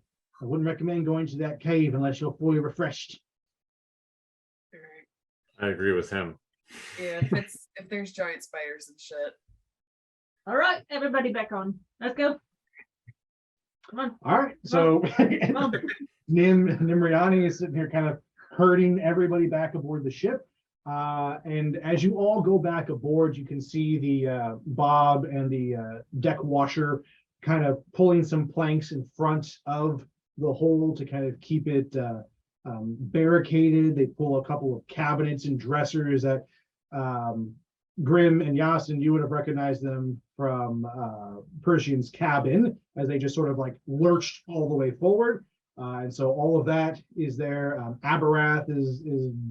I wouldn't recommend going to that cave unless you're fully refreshed. All right. I agree with him. Yeah, if there's giant spiders and shit. All right, everybody back on. Let's go. Come on. All right, so Come on. Nimriani is sitting here kind of herding everybody back aboard the ship. And as you all go back aboard, you can see the Bob and the deck washer kind of pulling some planks in front of the hole to kind of keep it barricaded. They pull a couple of cabinets and dressers that Grim and Yassin, you would have recognized them from Persian's cabin as they just sort of like lurched all the way forward. And so all of that is there. Abarath is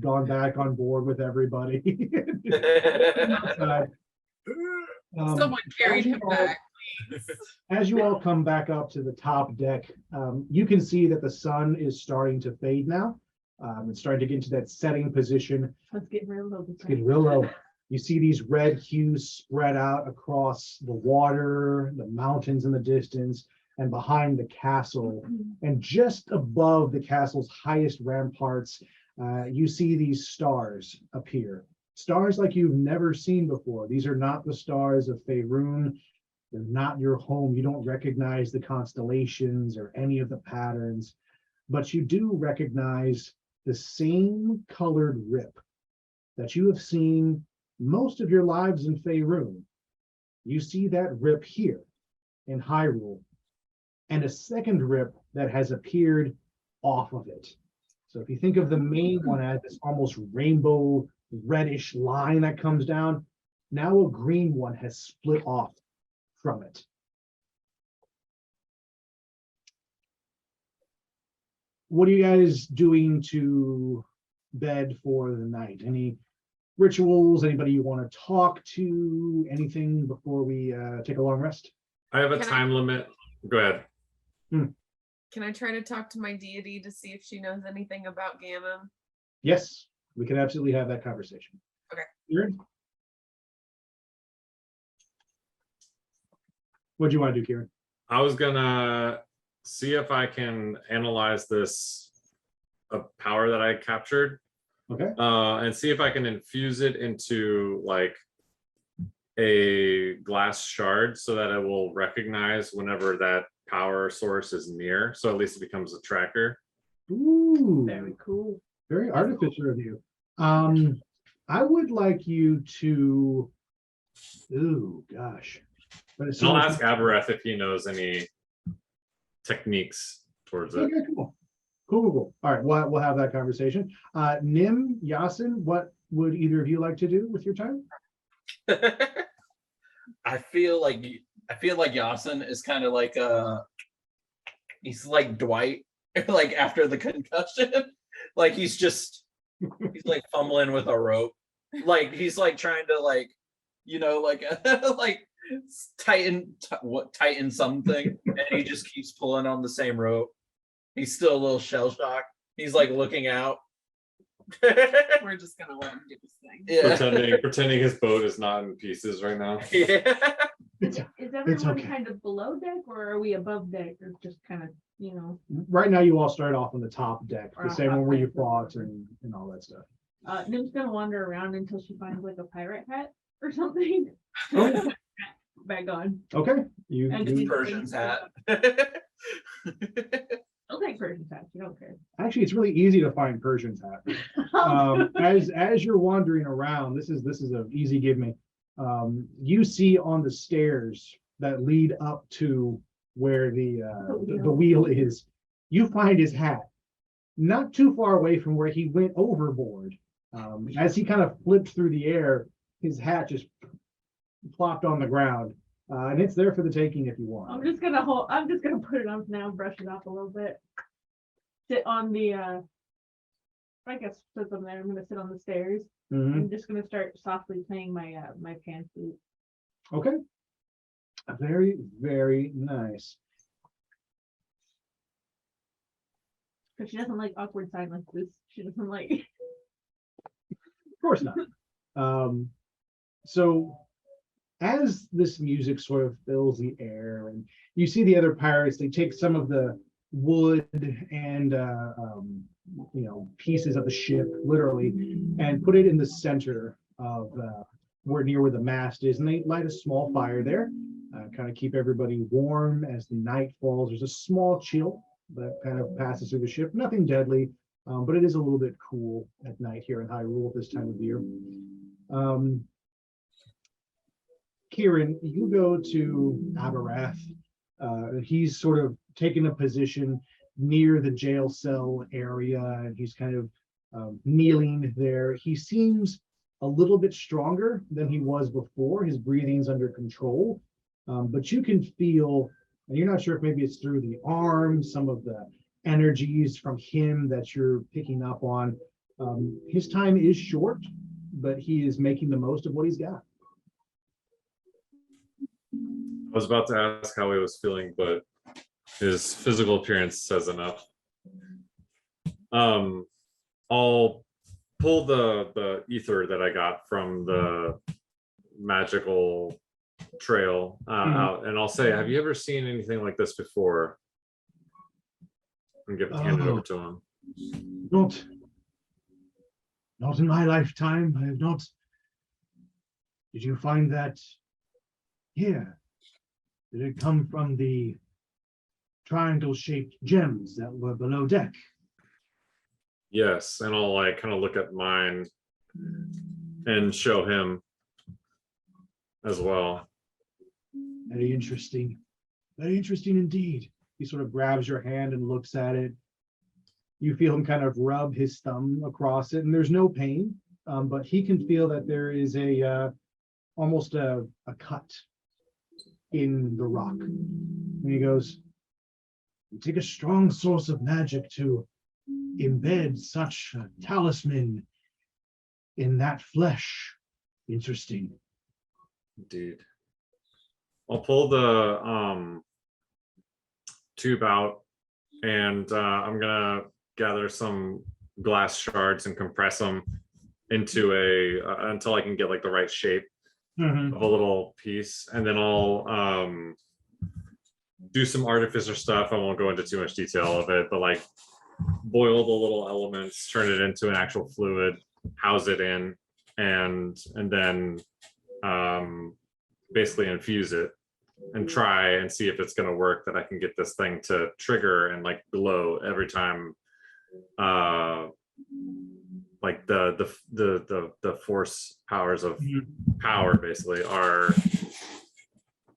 gone back on board with everybody. Someone carried him back. As you all come back up to the top deck, you can see that the sun is starting to fade now. It's starting to get into that setting position. Let's get real low. It's getting real low. You see these red hues spread out across the water, the mountains in the distance, and behind the castle. And just above the castle's highest ramparts, you see these stars appear. Stars like you've never seen before. These are not the stars of Faerune. They're not your home. You don't recognize the constellations or any of the patterns, but you do recognize the same colored rip that you have seen most of your lives in Faerune. You see that rip here in Hyrule, and a second rip that has appeared off of it. So if you think of the main one as this almost rainbow reddish line that comes down, now a green one has split off from it. What are you guys doing to bed for the night? Any rituals? Anybody you want to talk to? Anything before we take a long rest? I have a Can I- time limit. Go ahead. Can I try to talk to my deity to see if she knows anything about Ganon? Yes, we can absolutely have that conversation. Okay. Kirin? What do you want to do, Kirin? I was gonna see if I can analyze this power that I captured, Okay. and see if I can infuse it into like a glass shard so that it will recognize whenever that power source is near. So at least it becomes a tracker. Ooh, Very cool. very artificial of you. I would like you to. Ooh, gosh. But as And I'll soon as- ask Abereth if he knows any techniques towards it. Okay, cool. Cool. All right, we'll have that conversation. Nim, Yassin, what would either of you like to do with your time? I feel like Yassin is kind of like he's like Dwight, like after the concussion, like he's like fumbling with a rope, like he's like trying to like like like tighten something, and he just keeps pulling on the same rope. He's still a little shell shocked. He's like looking out. We're just gonna let him do his thing. Yeah. Pretending his boat is not in pieces right now. Yeah. Is everyone okay. kind of below deck, or are we above deck, or just kind of, Right now, you all start off on the top deck, the Or same top one where you deck. fought and all that stuff. Nim's gonna wander around until she finds like a pirate hat or something. Okay. Back on. Okay. You, And you- you- Persian's hat. I'll take Persian's hat. You don't care. actually, it's really easy to find Persian's hat. As you're wandering around, this is an easy give me. You see on the stairs that lead up to where the wheel is, you find his hat, not too far away from where he went overboard. As he kind of flipped through the air, his hat just plopped on the ground, and it's there for the taking if you want. I'm just gonna put it up now, brush it off a little bit. Sit on the I guess since I'm there, I'm gonna sit on the stairs. Mhm. I'm just gonna start softly playing my my pan flute. Okay. Very, very nice. Because she doesn't like awkward silences. She doesn't like Of course not. So as this music sort of fills the air, and you see the other pirates, they take some of the wood and pieces of the ship, literally, and put it in the center of near where the mast is, and they light a small fire there, kind of keep everybody warm as the night falls. There's a small chill that kind of passes through the ship, nothing deadly, but it is a little bit cool at night here in Hyrule at this time of year. Kirin, you go to Abarath. He's sort of taken a position near the jail cell area, and he's kind of kneeling there. He seems a little bit stronger than he was before. His breathing's under control, but you can feel, and you're not sure if maybe it's through the arm, some of the energies from him that you're picking up on. His time is short, but he is making the most of what he's got. I was about to ask how he was feeling, but his physical appearance says enough. I'll pull the ether that I got from the magical trail out, and I'll say, have you ever seen anything like this before? And hand it over to him. Not in my lifetime. I have not. Did you find that here? Did it come from the triangle-shaped gems that were below deck? Yes, and I'll like kind of look at mine and show him as well. Very interesting. Very interesting indeed. He sort of grabs your hand and looks at it. You feel him kind of rub his thumb across it, and there's no pain, but he can feel that there is almost a cut in the rock. And he goes, "You take a strong source of magic to embed such a talisman in that flesh. Interesting." Indeed. I'll pull the tube out, and I'm gonna gather some glass shards and compress them into until I can get like the right shape of a little piece, and then I'll do some artificer stuff. I won't go into too much detail of it, but like boil the little elements, turn it into an actual fluid, house it in, and then basically infuse it and try and see if it's going to work, that I can get this thing to trigger and like glow every time like the force powers of power basically are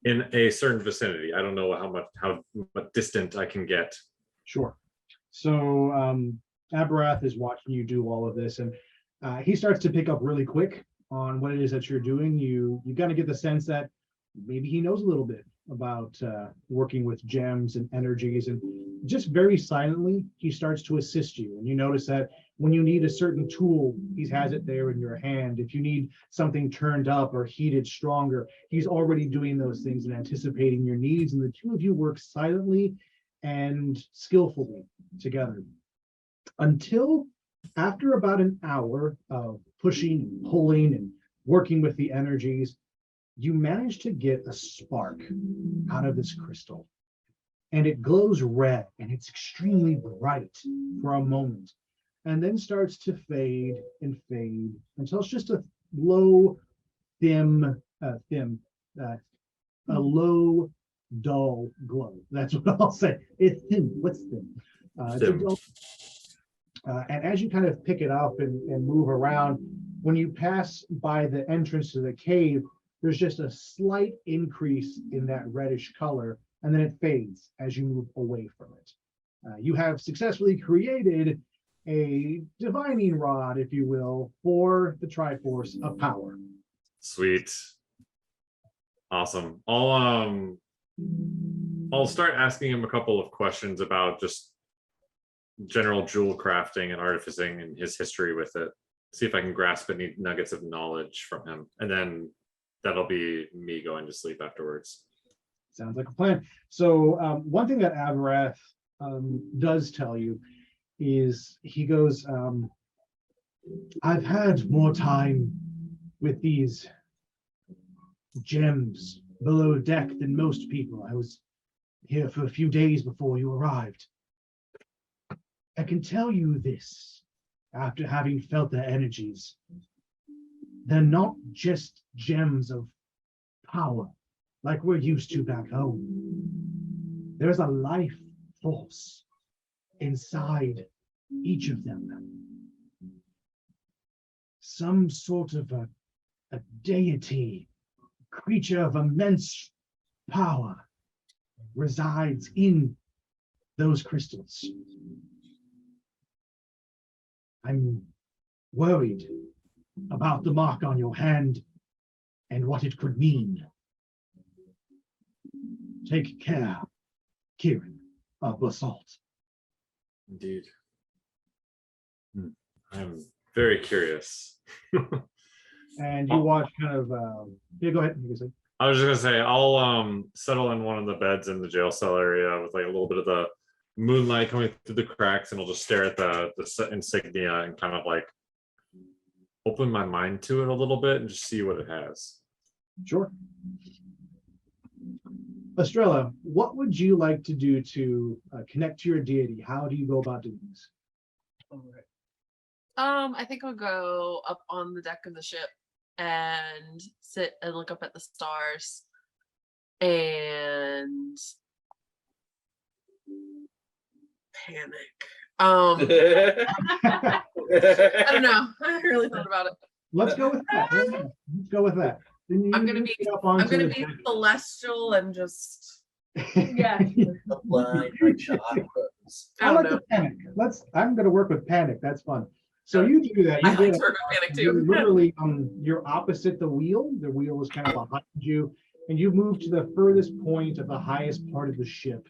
in a certain vicinity. I don't know how much distant I can get. Sure. So Abarath is watching you do all of this, and he starts to pick up really quick on what it is that you're doing. You kind of get the sense that maybe he knows a little bit about working with gems and energies, and just very silently he starts to assist you. And you notice that when you need a certain tool, he has it there in your hand. If you need something turned up or heated stronger, he's already doing those things and anticipating your needs, and the two of you work silently and skillfully together until after about an hour of pushing and pulling and working with the energies, you manage to get a spark out of this crystal, and it glows red and it's extremely bright for a moment, and then starts to fade and fade until it's just a low, dim, a low dull glow. That's what I'll say. It's thin. What's thin? It's a Dim. dull, and as you kind of pick it up and move around, when you pass by the entrance to the cave, there's just a slight increase in that reddish color, and then it fades as you move away from it. You have successfully created a divining rod, if you will, for the Triforce of Power. Sweet. Awesome. I'll start asking him a couple of questions about just general jewel crafting and artificing and his history with it. See if I can grasp any nuggets of knowledge from him. And then that'll be me going to sleep afterwards. Sounds like a plan. So one thing that Avarath does tell you is he goes, I've had more time with these gems below deck than most people. I was here for a few days before you arrived. I can tell you this, after having felt their energies, they're not just gems of power like we're used to back home. There's a life force inside each of them. Some sort of a deity, creature of immense power resides in those crystals. I'm worried about the mark on your hand and what it could mean. Take care, Kirin of Basalt. Indeed. I'm very curious. And you watch kind of, yeah, go ahead. You can say. I was just gonna say I'll settle in one of the beds in the jail cell area with like a little bit of the moonlight coming through the cracks, and I'll just stare at the insignia and kind of like open my mind to it a little bit and just see what it has. Sure. Astrella, what would you like to do to connect to your deity? How do you go about doing this? I think I'll go up on the deck of the ship and sit and look up at the stars and panic. I don't know. I haven't really thought about it. Let's go with that. Yeah, let's go with that. Then you I'm gonna be get up onto I'm gonna the be deck. celestial and just Yeah. Blind like chakras. I I don't like know. the panic. I'm gonna work with panic. That's fun. So you do that. I You like get to work with panic You're too. literally you're opposite the wheel. The wheel is kind of behind you, and you move to the furthest point of the highest part of the ship.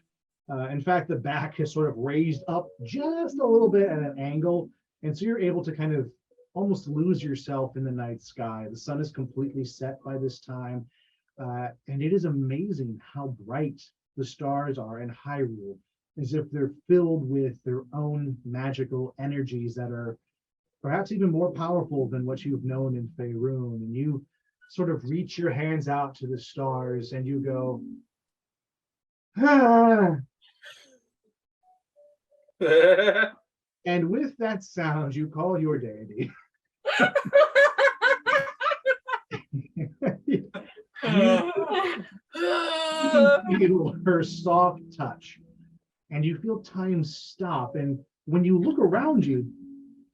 In fact, the back is sort of raised up just a little bit at an angle, and so you're able to kind of almost lose yourself in the night sky. The sun is completely set by this time, and it is amazing how bright the stars are in Hyrule, as if they're filled with their own magical energies that are perhaps even more powerful than what you've known in Faerune. And you sort of reach your hands out to the stars and you go, ah. And with that sound, you call your deity. You feel her soft touch, and you feel time stop. And when you look around you,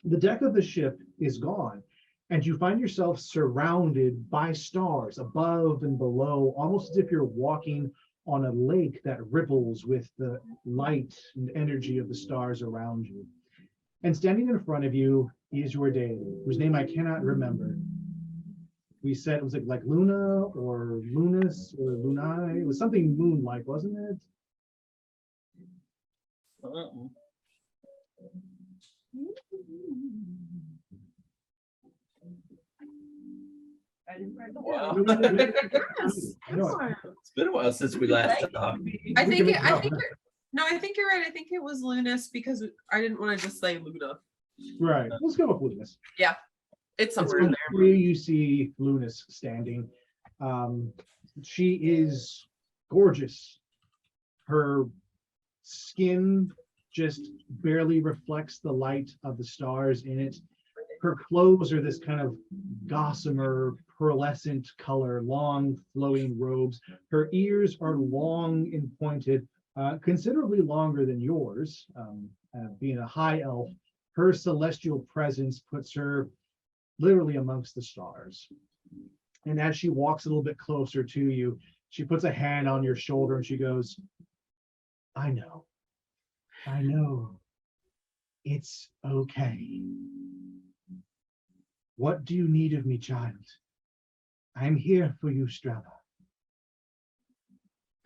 the deck of the ship is gone, and you find yourself surrounded by stars above and below, almost as if you're walking on a lake that ripples with the light and energy of the stars around you. And standing in front of you is your deity, whose name I cannot remember. We said it was like Luna or Lunas or Lunai. It was something moon-like, wasn't it? I didn't write it Wow. down. I know it. It's been a while since we last talked. I think can look it up. I think you're right. I think it was Lunas because I didn't want to just say Luna. Right. Let's go with Lunas. It's It's somewhere in in there. where you see Lunas standing. She is gorgeous. Her skin just barely reflects the light of the stars in it. Her clothes are this kind of gossamer, pearlescent color, long flowing robes. Her ears are long and pointed, considerably longer than yours. Being a high elf, her celestial presence puts her literally amongst the stars. And as she walks a little bit closer to you, she puts a hand on your shoulder and she goes, I know. It's okay. What do you need of me, child? I'm here for you, Strella.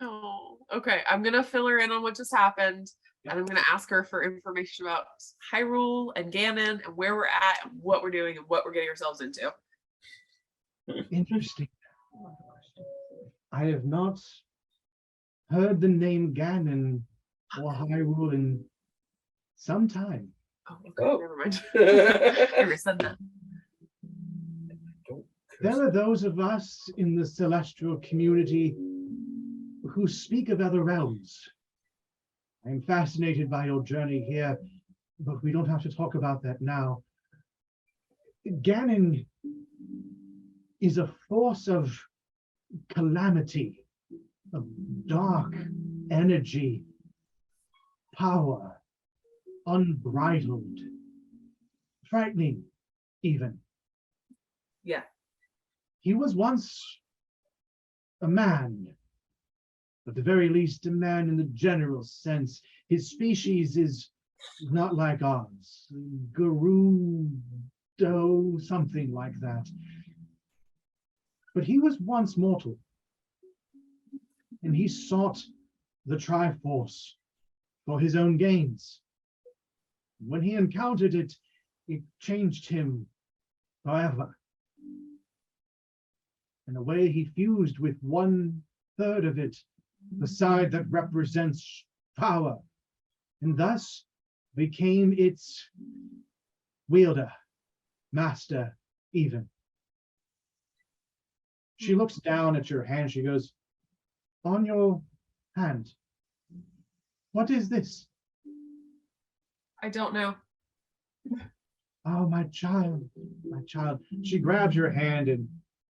Oh, okay. I'm gonna fill her in on what just happened, and I'm gonna ask her for information about Hyrule and Ganon and where we're at and what we're doing and what we're getting ourselves into. Interesting. I have not heard the name Ganon or Hyrule in some time. Oh, okay. Oh. Never mind. I never said that. There are those of us in the celestial community who speak of other realms. I am fascinated by your journey here, but we don't have to talk about that now. Ganon is a force of calamity, of dark energy, power, unbridled, frightening even. Yeah. He was once a man, at the very least a man in the general sense. His species is not like ours. Gerudo, something like that. But he was once mortal, and he sought the Triforce for his own gains. When he encountered it, it changed him forever. In a way, he fused with 1/3 of it, the side that represents power, and thus became its wielder, master even. She looks down at your hand. She goes, on your hand, what is this? I don't know. Oh, my child, my child. She grabs your hand and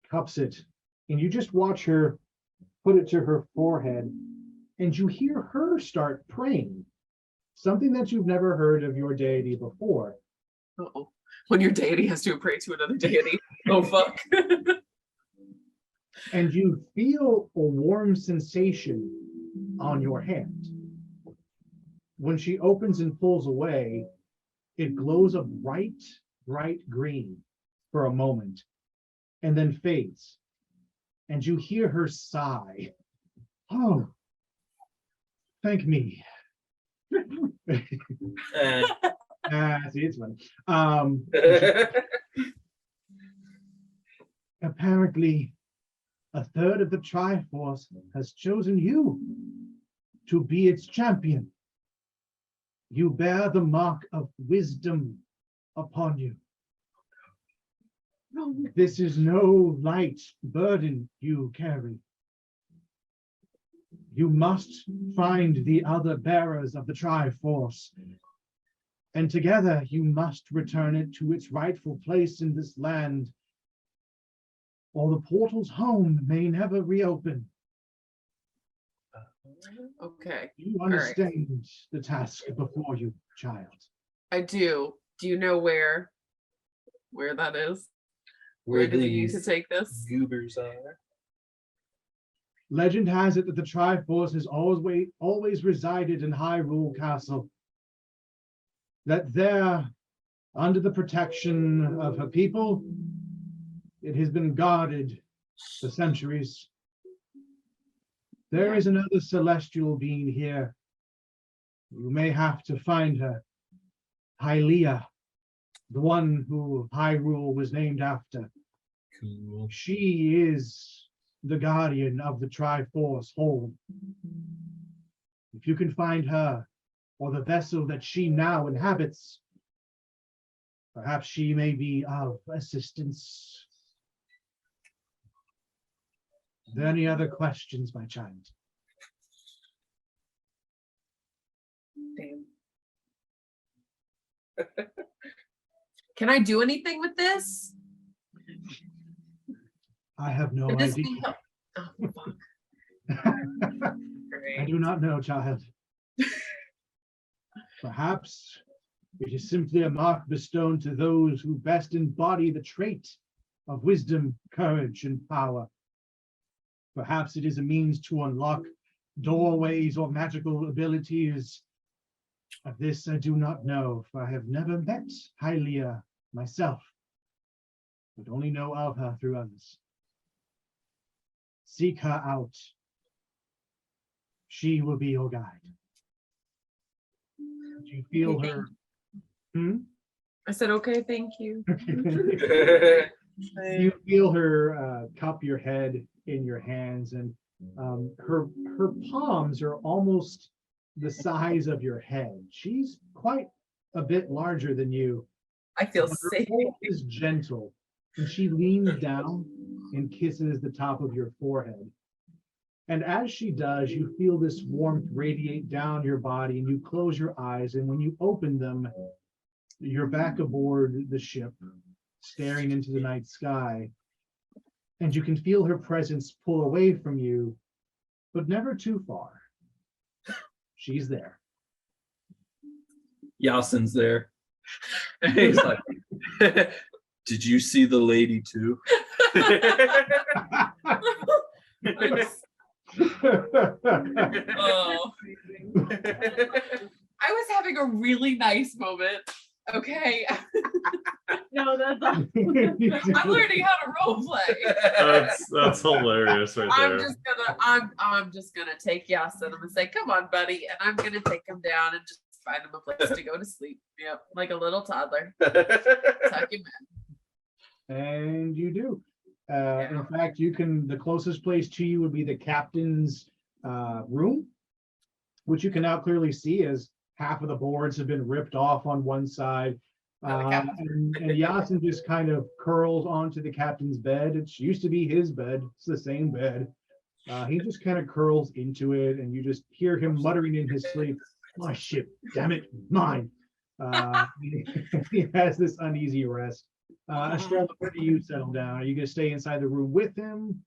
cups it, and you just watch her put it to her forehead, and you hear her start praying, something that you've never heard of your deity before. Uh-oh. When your deity has to pray to another deity. Oh, fuck. And you feel a warm sensation on your hand. When she opens and pulls away, it glows a bright, bright green for a moment, and then fades. And you hear her sigh. Oh, thank me. See, it's funny. Apparently, 1/3 of the Triforce has chosen you to be its champion. You bear the mark of wisdom upon you. This is no light burden you carry. You must find the other bearers of the Triforce, and together you must return it to its rightful place in this land, or the portals home may never reopen. Okay. You understand the task before you, child. I do. Do you know where that is? Where do we need to take this? Goobers are. Legend has it that the Triforce has always resided in Hyrule Castle. That there, under the protection of her people, it has been guarded for centuries. There is another celestial being here. You may have to find her. Hylia, the one who Hyrule was named after. Cool. She is the guardian of the Triforce hold. If you can find her, or the vessel that she now inhabits, perhaps she may be of assistance. Are there any other questions, my child? Damn. Can I do anything with this? I have no Would this idea. be help- Oh, fuck. I Great. do not know, child. Perhaps it is simply a mark bestowed to those who best embody the trait of wisdom, courage, and power. Perhaps it is a means to unlock doorways or magical abilities. Of this I do not know, for I have never met Hylia myself, but only know of her through others. Seek her out. She will be your guide. Do you feel Okay, her? I said, okay, thank you. You feel her cup your head in your hands, and her palms are almost the size of your head. She's quite a bit larger than you. I feel But her safe. hold is gentle, and she leans down and kisses the top of your forehead. And as she does, you feel this warmth radiate down your body, and you close your eyes, and when you open them, you're back aboard the ship, staring into the night sky, and you can feel her presence pull away from you, but never too far. She's there. Yassin's there. He's like, did you see the lady too? Oh. I was having a really nice moment. Okay. No, that's all. I'm learning how to role play. That's hilarious right I'm there. just gonna take Yassin. I'm gonna say, come on, buddy, and I'm gonna take him down and just find him a place to go to sleep. Yep, like a little toddler. Tuck him in. And you do. In fact, the closest place to you would be the captain's room, which you can now clearly see as half of the boards have been ripped off on one side. And Yassin just kind of curls onto the captain's bed. It used to be his bed. It's the same bed. He just kind of curls into it, and you just hear him muttering in his sleep, "My ship, damn it, mine." He has this uneasy rest. Estrella, where do you settle down? Are you going to stay inside the room with him?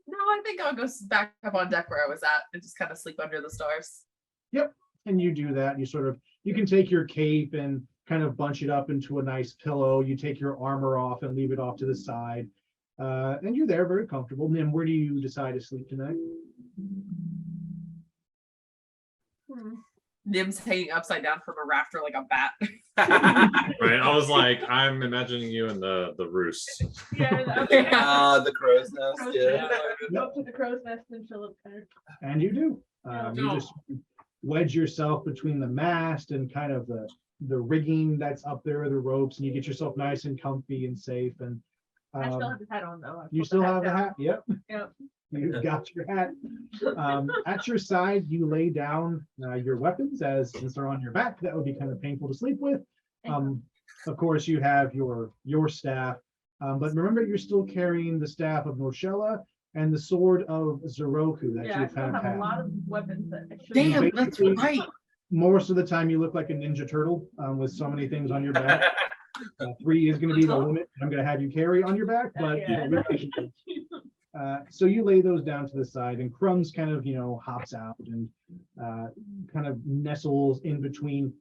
No, I think I'll go back up on deck where I was at and just kind of sleep under the stars. Yep. And you do that. You can take your cape and kind of bunch it up into a nice pillow. You take your armor off and leave it off to the side. And you're there very comfortable. Nim, where do you decide to sleep tonight? Nim's hanging upside down from a rafter like a bat. Right. I was like, I'm imagining you in the roost. Yeah, okay. The crow's nest. Crow's Yeah. nest. Go up to the crow's nest and chill up there. And you do. You No. just wedge yourself between the mast and kind of the rigging that's up there, the ropes, and you get yourself nice and comfy and safe. And I still have the hat on though. I you put still the have the down. hat. Yep. Yep. You've got your hat. At your side, you lay down your weapons, as since they're on your back, that would be kind of painful to sleep with. Of course, you have your staff, but remember, you're still carrying the staff of Norshella and the sword of Zeroku that Yeah, I you still kind of have a have. lot of weapons that I should. Damn, You that's basically- right. Most of the time, you look like a Ninja Turtle with so many things on your back. 3 is going to be the limit. I'm going to have you carry on your back, but so you lay those down to the side, and Crumbs kind of hops out and kind of nestles in between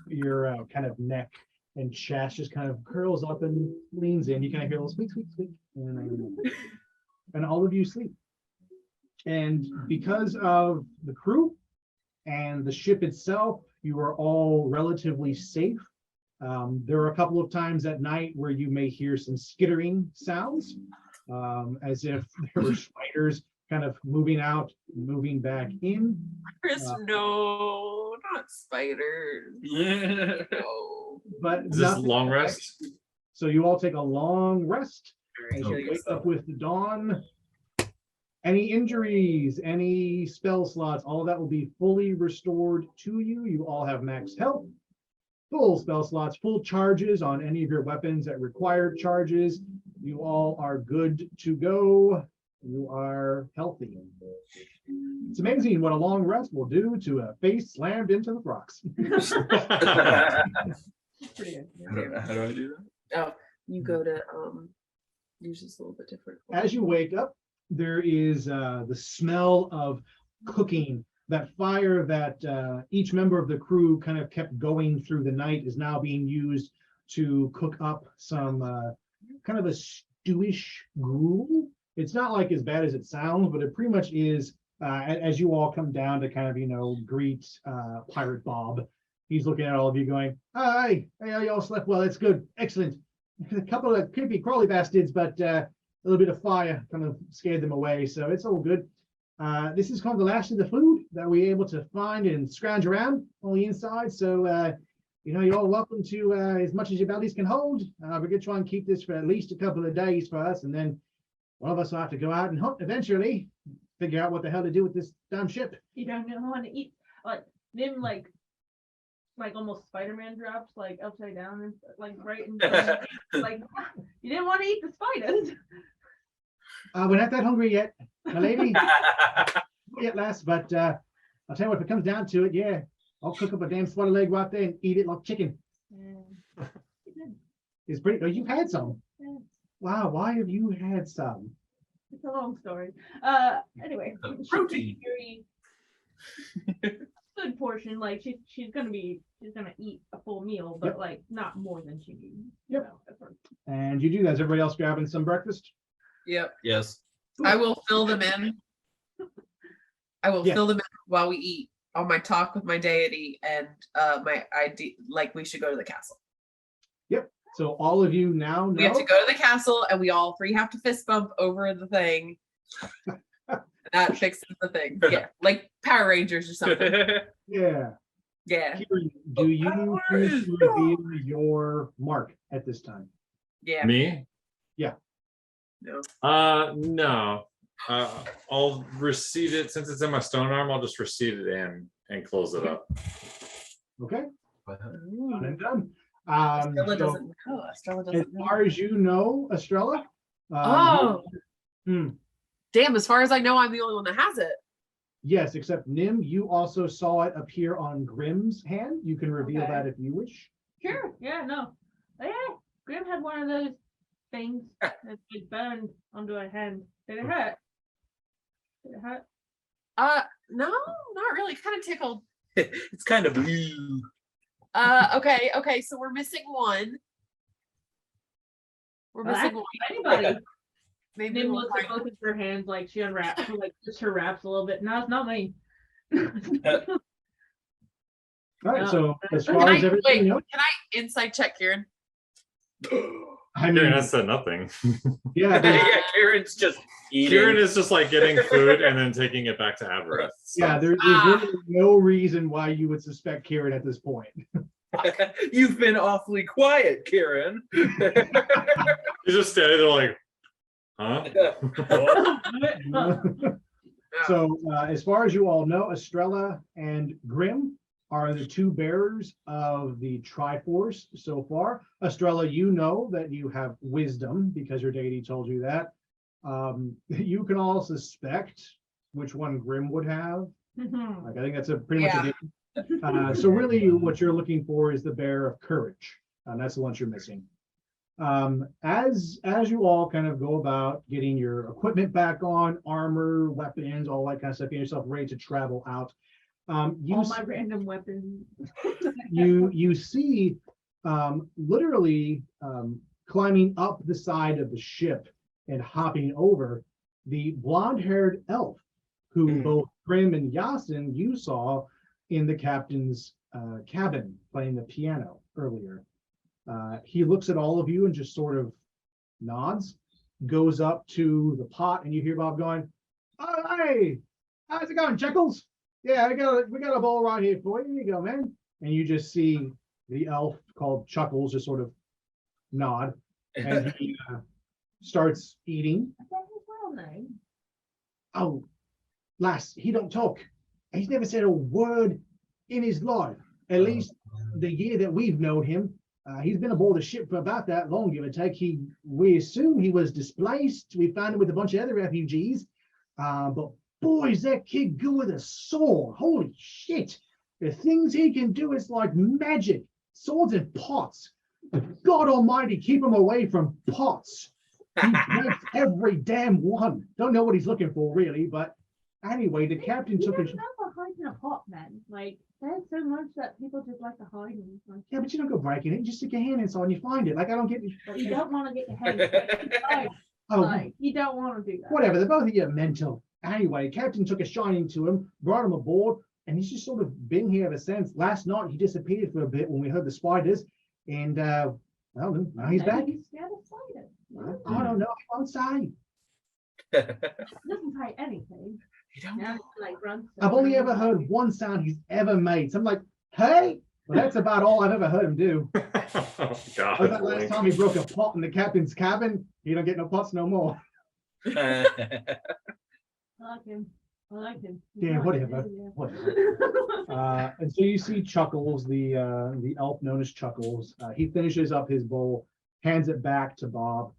your kind of neck and chest, just kind of curls up and leans in. You kind of hear a little squeak, squeak, squeak, and all of you sleep. And because of the crew and the ship itself, you are all relatively safe. There are a couple of times at night where you may hear some skittering sounds, as if there were spiders kind of moving out, moving back in. Chris, no, not spiders. No. But Is this nothing- long rest? So you all take a long rest as Alright, you wake up with the dawn. Any injuries, any spell slots, all of that will be fully restored to you. You all have max health, full spell slots, full charges on any of your weapons that require charges. You all are good to go. You are healthy. It's amazing what a long rest will do to a face slammed into the rocks. It's pretty good. How do I do that? Oh, you go to yours is a little bit different. As you wake up, there is the smell of cooking. That fire that each member of the crew kind of kept going through the night is now being used to cook up some kind of a stewish gruel. It's not like as bad as it sounds, but it pretty much is. As you all come down to kind of, greet Pirate Bob, he's looking at all of you going, hey, y'all slept well. That's good. Excellent. A couple of creepy crawly bastards, but a little bit of fire kind of scared them away. So it's all good. This is kind of the last of the food that we're able to find and scrounge around on the inside. So, you're all welcome to as much as your bellies can hold. We're going to try and keep this for at least a couple of days for us. And then one of us will have to go out and hunt eventually, figure out what the hell to do with this damn ship. You don't want to eat like them like almost Spider-Man drops like upside down and like right in like you didn't want to eat the spiders. We're not that hungry yet, my lady. Not yet, lass, but I'll tell you what, if it comes down to it, yeah, I'll cook up a damn swatter leg right there and eat it like chicken. Yeah. It's pretty. Oh, you've had some. Yeah. Wow, why have you had some? It's a long story. Anyway, Protein. Very good portion. Like she's gonna eat a full meal, but Yep. like not more than she needs. Yep. And you do that. Is everybody else grabbing some breakfast? Yep. Yes. I will fill them in. I will Yeah. fill them in while we eat on my talk with my deity and my idea. Like we should go to the castle. So all of you now know. We have to go to the castle, and we all three have to fist bump over the thing. That fixes the thing. Yeah, like Power Rangers or something. Yeah. Yeah, Kirin, do you choose to reveal your mark at this time? yeah. Me? Yeah. No. No. I'll receipt it since it's in my stone arm. I'll just receipt it in and close it up. Okay. Done and done. Astrella So doesn't know. Astrella as doesn't know. far as you know, Astrella. Oh. hmm, Damn, as far as I know, I'm the only one that has it. yes, except Nim, you also saw it appear on Grimm's hand. You can reveal Okay. that if you wish. Sure. Yeah. No. Oh, yeah. Grim had one of those things that like burned onto her hand. Did it hurt? Did it hurt? No, not really. Kind of tickled. It's kind of blue. Okay. So we're missing one. We're Well, missing one. Anybody? Maybe Nim we'll looks at find- both of her hands like she unwraps, her, like just her wraps a little bit. No, it's not me. All right. No. So as Can far I, as everything, wait, knows, can I insight check, Kirin? I Kirin mean, has said nothing. yeah, there's- Yeah, Karen's just eating. Kirin is just like getting food and then taking it back to Abereth. So. yeah, there's really no reason why you would suspect Kirin at this point. You've been awfully quiet, Karen. He's just standing there like, huh? So as far as you all know, Astrella and Grim are the two bearers of the Triforce so far. Estrella, you know that you have wisdom because your deity told you that. You can all suspect which one Grim would have. Like, I think that's a pretty much a given. So really what you're looking for is the bear of courage. And that's the ones you're missing. As you all kind of go about getting your equipment back on, armor, weapons, all that kind of stuff, getting yourself ready to travel out. You All my random weapons. you see literally climbing up the side of the ship and hopping over the blonde-haired elf who both Grim and Yassin you saw in the captain's cabin playing the piano earlier. He looks at all of you and just sort of nods, goes up to the pot, and you hear Bob going, "Oh, hey, how's it going, Chuckles? Yeah, we got a bowl right here for you. Here you go, man." And you just see the elf called Chuckles just sort of nod, and he starts eating. That's his real name. "Oh, lass, he don't talk. He's never said a word in his life. At least the year that we've known him. He's been aboard the ship for about that long, give or take. We assume he was displaced. We found him with a bunch of other refugees. But boy, is that kid good with a sword. Holy shit. The things he can do is like magic. swords in pots. But God Almighty, keep him away from pots. He breaks every damn one. Don't know what he's looking for, really, but anyway, the captain took You his. don't know for hiding a pot, man. Like, there's so much that people just like to hide in. Like, Yeah, but you don't go breaking it. You just stick your hand inside and you find it. Like, I don't get. but you don't want to get your hand inside. Oh, Like, you don't want to do that. whatever. They're both of you are mental. Anyway, captain took a shining to him, brought him aboard, and he's just sort of been here ever since. Last night, he disappeared for a bit when we heard the spiders, and well, now he's back. Maybe he's scared of spiders. I don't know. I won't say. Doesn't say anything. You don't Now know. it's like grunts. I've only ever heard one sound he's ever made. So I'm like, hey, well, that's about all I've ever heard him do. Oh, Was God. that last time he broke a pot in the captain's cabin? He don't get no pots no more. I like him. I like him. Yeah, whatever. Whatever. And so you see Chuckles, the elf known as Chuckles. He finishes up his bowl, hands it back to Bob,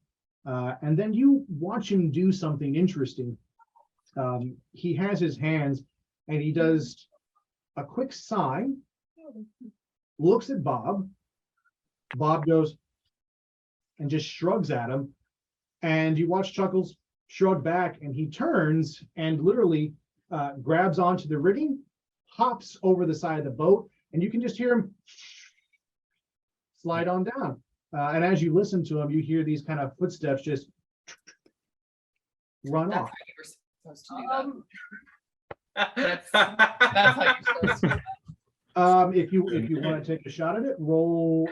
and then you watch him do something interesting. He has his hands and he does a quick sign, looks at Bob. Bob goes and just shrugs at him. And you watch Chuckles shrug back, and he turns and literally grabs onto the rigging, hops over the side of the boat, and you can just hear him slide on down. And as you listen to him, you hear these kind of footsteps just run That's off. how you were supposed to do that. That's how you're supposed to do that. If you want to take a shot at it, roll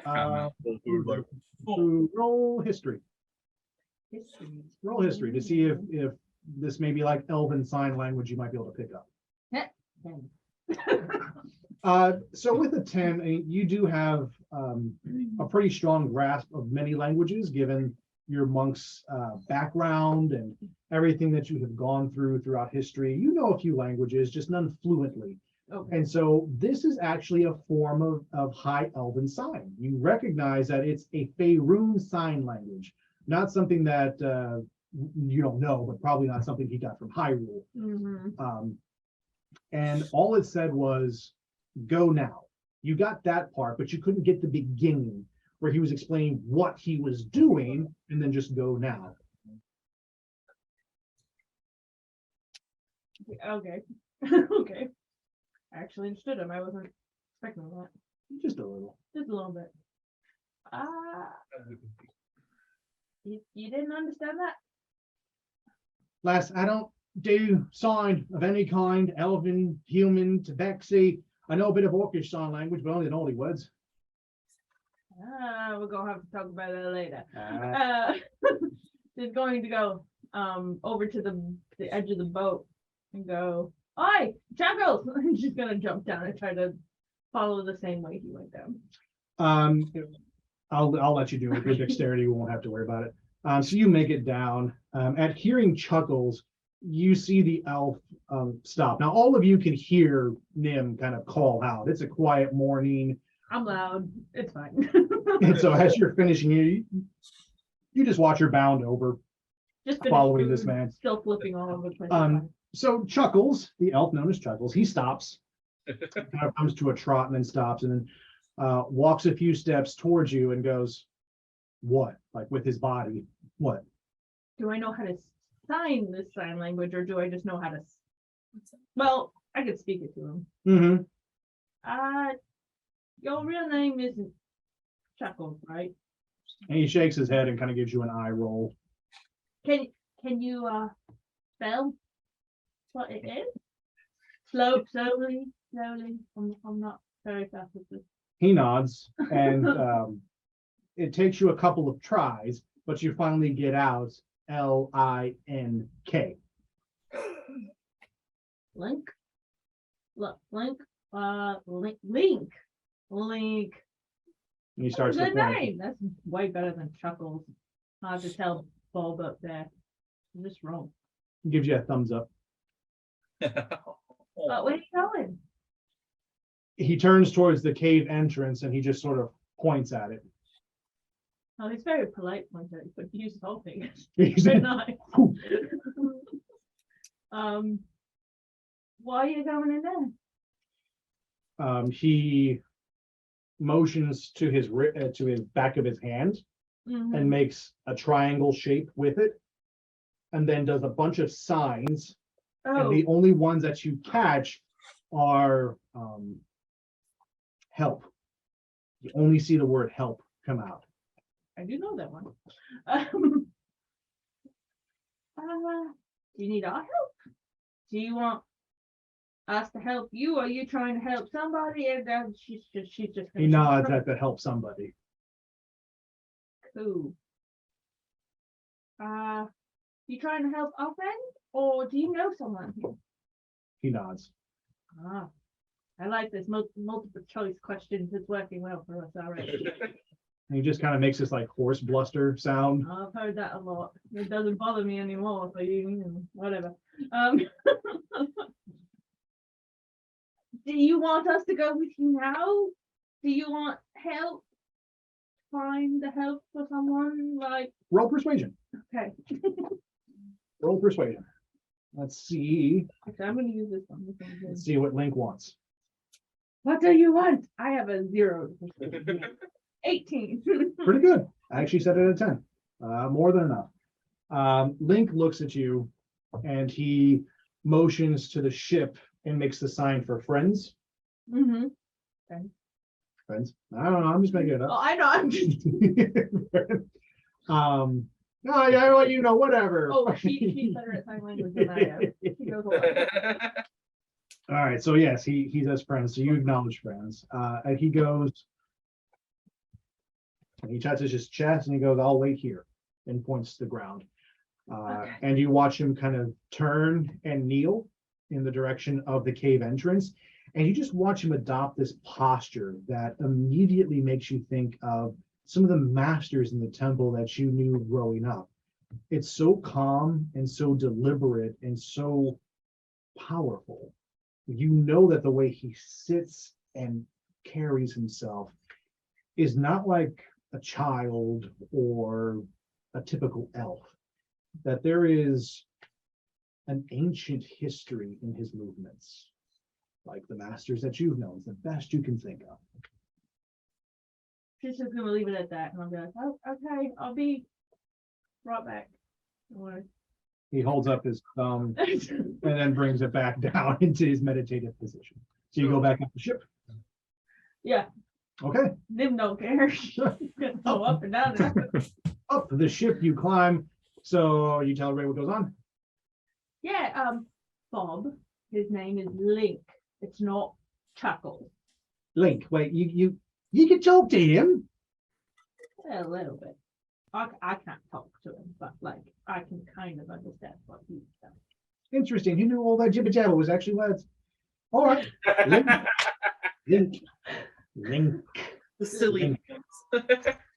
roll history. Roll history to see if this may be like Elven sign language you might be able to pick up. So with a 10, you do have a pretty strong grasp of many languages, given your monk's background and everything that you have gone through throughout history. You know a few languages, just none fluently. Okay. And so this is actually a form of High Elven sign. You recognize that it's a Faerune sign language, not something that you don't know, but probably not something he got from Hyrule. Mhm. And all it said was, go now. You got that part, but you couldn't get the beginning where he was explaining what he was doing and then just go now. Okay. Okay. I actually understood him. I wasn't expecting that. Just a little. Just a little bit. You didn't understand that? Lass, I don't do sign of any kind, Elven, human, Tabaxi. I know a bit of Orcish sign language, but only the naughty words. We're gonna have to talk about that later. Uh, He's going to go over to the edge of the boat and go, "Oi, Chuckles!" And she's gonna jump down and try to follow the same way he went down. I'll let you do it. Your dexterity, we won't have to worry about it. So you make it down. At hearing Chuckles, you see the elf stop. Now all of you can hear Nim kind of call out. It's a quiet morning. I'm loud. It's fine. And so as you're finishing, you just watch her bound over. Just finished following this food, man. Still flipping all over the place. So Chuckles, the elf known as Chuckles, he stops, kind of comes to a trot and then stops and then walks a few steps towards you and goes, what? Like with his body, what? Do I know how to sign this sign language, or do I just know how to? Well, I could speak it to him. Mm-hmm. Your real name isn't Chuckles, right? And he shakes his head and kind of gives you an eye roll. Can you spell what it is? Slowly. I'm not very fast with this. He nods and it takes you a couple of tries, but you finally get out L-I-N-K. Link. Link. And he starts to Good point. name. That's way better than Chuckles. Hard to tell Bob up there. I'm just wrong. He gives you a thumbs up. But where are you going? He turns towards the cave entrance and he just sort of points at it. Oh, he's very polite one day, but he uses whole thing. He's Very like, nice. "Whew." Why are you going in there? He motions to his to his back of his hand Mhm. and makes a triangle shape with it, and then does a bunch of signs. And Oh, the only ones that you catch are help. You only see the word help come out. I do know that one. Um, do you need our help? Do you want us to help you? Or are you trying to help somebody? And she's just. He nods at the help somebody. Cool. You trying to help our friend, or do you know someone here? He nods. Ah, I like this multiple choice questions. It's working well for us already. And he just kind of makes this like horse bluster sound. I've heard that a lot. It doesn't bother me anymore. So whatever. Do you want us to go with you now? Do you want help? Find the help for someone like Roll persuasion. okay. Roll persuasion. Let's see. Okay, I'm gonna use this one. This one's good. Let's see what Link wants. What do you want? I have a 0. 18. Pretty good. I actually set it at 10. More than enough. Link looks at you and he motions to the ship and makes the sign for friends. Mm-hmm. Friends. I don't know. I'm just making it Oh, up. I know. I'm just. No, yeah, well, you know, whatever. Oh, she's better at sign language than I am. She knows a lot. All right. So yes, he does friends. So you acknowledge friends. And he goes. And he touches his chest and he goes, "I'll wait here," and points to the ground. Okay. And you watch him kind of turn and kneel in the direction of the cave entrance. And you just watch him adopt this posture that immediately makes you think of some of the masters in the temple that you knew growing up. It's so calm and so deliberate and so powerful. You know that the way he sits and carries himself is not like a child or a typical elf, that there is an ancient history in his movements, like the masters that you've known, the best you can think of. She's just gonna leave it at that, and I'm gonna. Oh, okay. I'll be right back. Or- He holds up his thumb and then brings it back down into his meditative position. So you go back up the ship. Yeah, Okay. Nim don't care. Go up and down. And up. Up the ship you climb. So you tell Ray what goes on. Yeah, Bob. His name is Link. It's not Chuckle. Link, wait, you can talk to him. A little bit. I can't talk to him, but like I can kind of understand what he's saying. Interesting. He knew all that jibber jabber was actually words. All right. Link. The silly.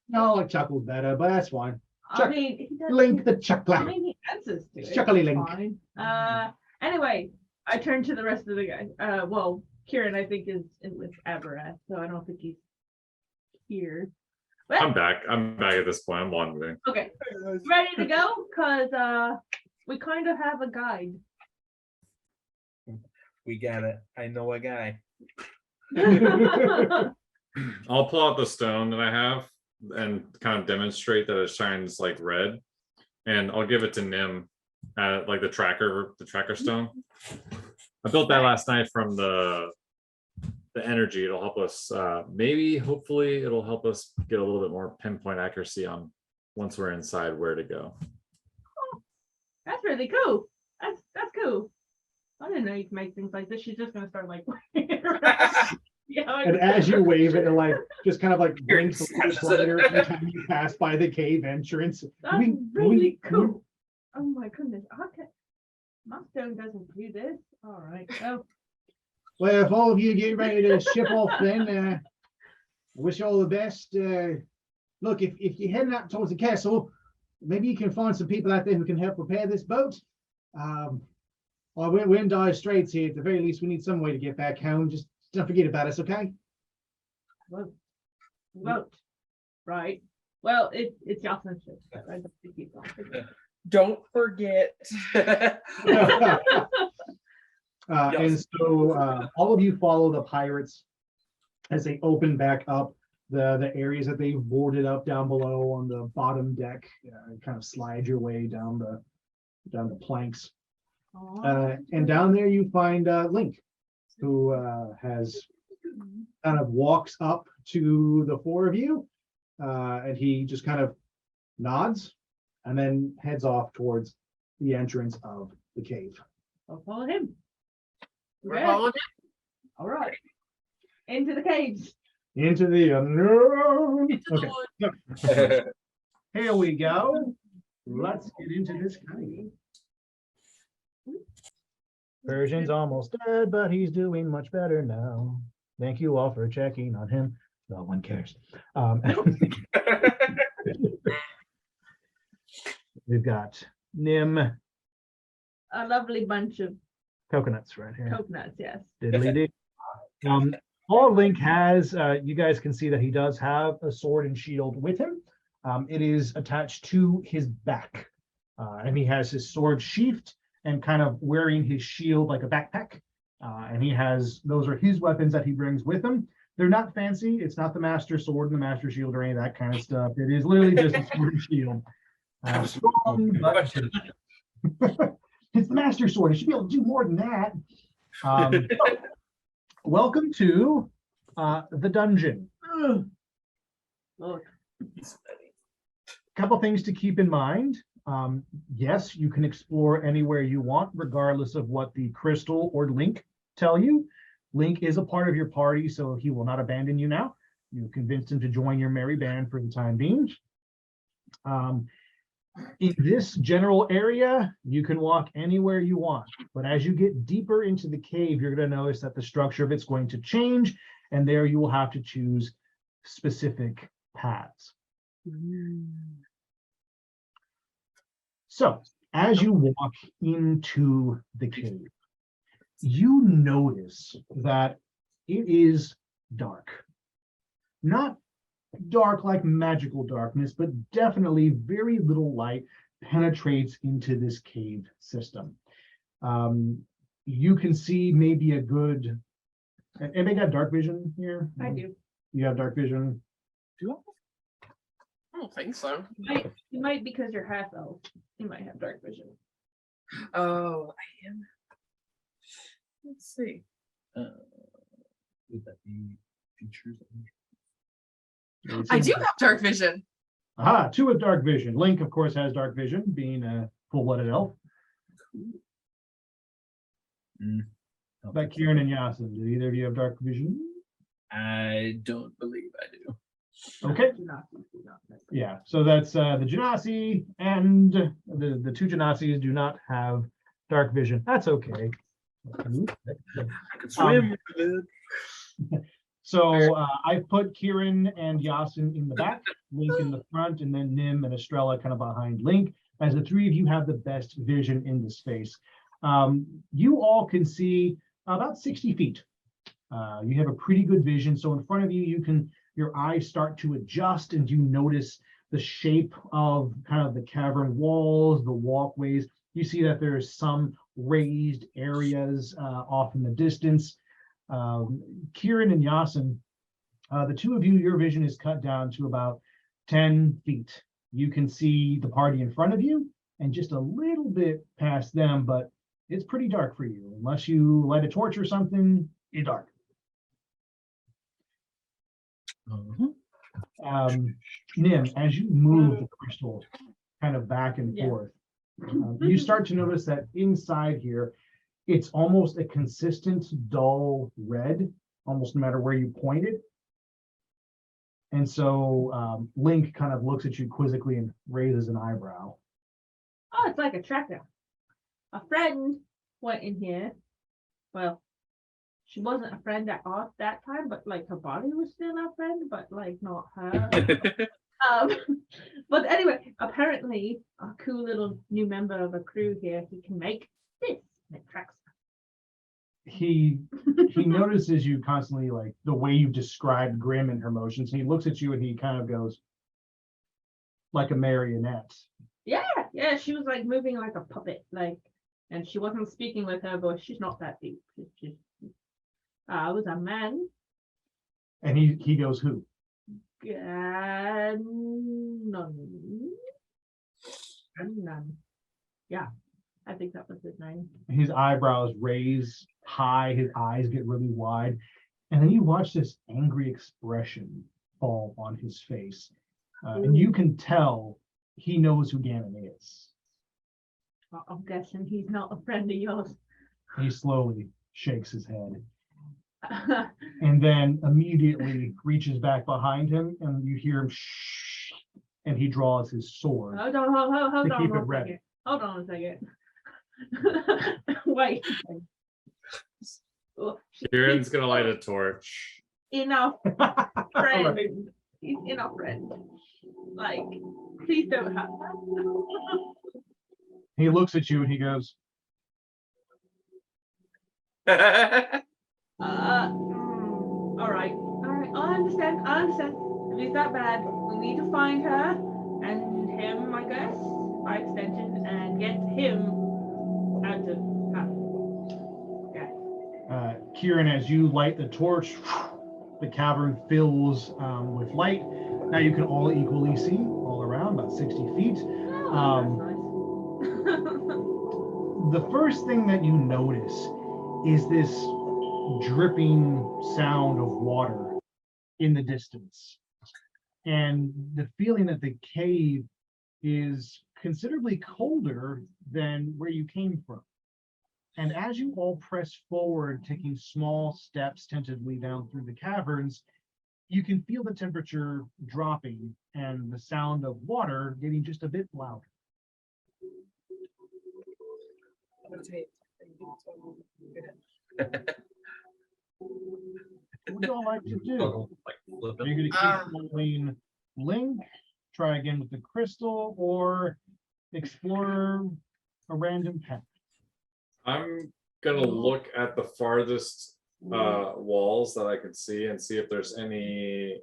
No, I like Chuckle's better, but that's fine. I mean, he does. Link the I Chuckler. mean, he answers to it. Chuckly it's Link. Fine. Anyway, I turn to the rest of the guys. Well, Kirin, I think, is with Avarath, so I don't think he's here. But, I'm back at this point. I'm wandering. okay, ready to go? Cause we kind of have a guide. We got it. I know a guy. I'll pull out the stone that I have and kind of demonstrate that it shines like red, and I'll give it to Nim at like the tracker stone. I built that last night from the energy. It'll help us hopefully it'll help us get a little bit more pinpoint accuracy on once we're inside where to go. That's really cool. That's cool. I didn't know you could make things like this. She's just gonna start like yeah. And as you wave it, like just kind of like blinks a little Snaps it. brighter every time you pass by the cave entrance. That's Wink, really wink, cool. wink. Oh my goodness. Okay. My stone doesn't do this. All right. Oh, Well, if all of you get ready to ship off, then I wish you all the best. Look, if you're heading out towards the castle, maybe you can find some people out there who can help repair this boat. Well, we're in dire straits here. At the very least, we need some way to get back home. Just don't forget about us, okay? vote. Right. Well, it's Yassin's ship. So I have to keep going. Don't forget. And so all of you follow the pirates as they open back up the areas that they've boarded up down below on the bottom deck, kind of slide your way down the planks. And down there you find Link, who has kind of walks up to the four of you, and he just kind of nods and then heads off towards the entrance of the cave. I'll follow him. We're Yeah. following All right. Into the caves. Into the unknown. it. Into the Okay, wood. here we go. Let's get into this cave. Persian's almost dead, but he's doing much better now. Thank you all for checking on him. No one cares. We've got Nim A lovely bunch of coconuts right here. coconuts, yes. Diddly-dee. All Link has, you guys can see that he does have a sword and shield with him. It is attached to his back. And he has his sword sheathed and kind of wearing his shield like a backpack. And he has, those are his weapons that he brings with him. They're not fancy. It's not the master sword and the master shield or any of that kind of stuff. It is literally just a sword and shield. Strong, but it's the master sword. It should be able to do more than that. So, welcome to the dungeon. Look. Couple things to keep in mind. Yes, you can explore anywhere you want, regardless of what the crystal or Link tell you. Link is a part of your party, so he will not abandon you now. You convinced him to join your merry band for the time being. In this general area, you can walk anywhere you want, but as you get deeper into the cave, you're going to notice that the structure of it's going to change, and there you will have to choose specific paths. So, as you walk into the cave, you notice that it is dark. Not dark like magical darkness, but definitely very little light penetrates into this cave system. You can see maybe a good, anybody got dark vision here? I do. You have dark vision? I don't think so. You might because you're half elf. You might have dark vision. Oh, I am. Let's see. Would that be features? I do have dark vision. Aha, two with dark vision. Link, of course, has dark vision, being a full-blooded elf. But Kirin and Yassin, do either of you have dark vision? I don't believe I do. Okay. Do not have. Yeah, so that's the Genasi, and the two Genasis do not have dark vision. That's okay. I can swim. So I put Kirin and Yassin in the back, Link in the front, and then Nim and Astrella kind of behind Link, as the three of you have the best vision in the space. You all can see about 60 feet. You have a pretty good vision. So in front of you, your eyes start to adjust and you notice the shape of kind of the cavern walls, the walkways. You see that there's some raised areas off in the distance. Kirin and Yassin, the two of you, your vision is cut down to about 10 feet. You can see the party in front of you and just a little bit past them, but it's pretty dark for you. Unless you light a torch or something, it's dark. Nim, as you move the crystal kind of back and forth, you start to notice that inside here, it's almost a consistent dull red, almost no matter where you point it. And so Link kind of looks at you quizzically and raises an eyebrow. Oh, it's like a tracker. A friend went in here. Well, she wasn't a friend at all that time, but like her body was still our friend, but like not her. But anyway, apparently a cool little new member of a crew here, he can make this and it tracks. He notices you constantly, like the way you described Grim and her motions. He looks at you and he kind of goes like a marionette. Yeah, she was like moving like a puppet, like, and she wasn't speaking with her voice. She's not that deep. She's just, I was a man And he goes, who? None. None. Yeah, I think that was his name. His eyebrows raise high, his eyes get really wide, and then you watch this angry expression fall on his face. And you can tell he knows who Ganon is. Well, I'm guessing he's not a friend of yours. He slowly shakes his head and then immediately reaches back behind him, and you hear him shh, and he draws his sword. Hold on, hold To on keep it one ready. second. Hold on a second. Wait. Oh, Kirin's gonna light a torch. enough, All friend. right. He's enough, friend. Like, please don't have that. He looks at you and he goes, All right, I understand, If it's that bad, we need to find her and him, I guess, by extension, and get him out of town. Kirin, as you light the torch, the cavern fills with light. Now you can all equally see all around, about 60 feet. Oh, that's nice. The first thing that you notice is this dripping sound of water in the distance. And the feeling that the cave is considerably colder than where you came from. And as you all press forward, taking small steps tentatively down through the caverns, you can feel the temperature dropping and the sound of water getting just a bit louder. What would y'all like to do? Like Are flipping. you going to keep following Link, try again with the crystal, or explore a random path? I'm gonna look at the farthest walls that I can see and see if there's any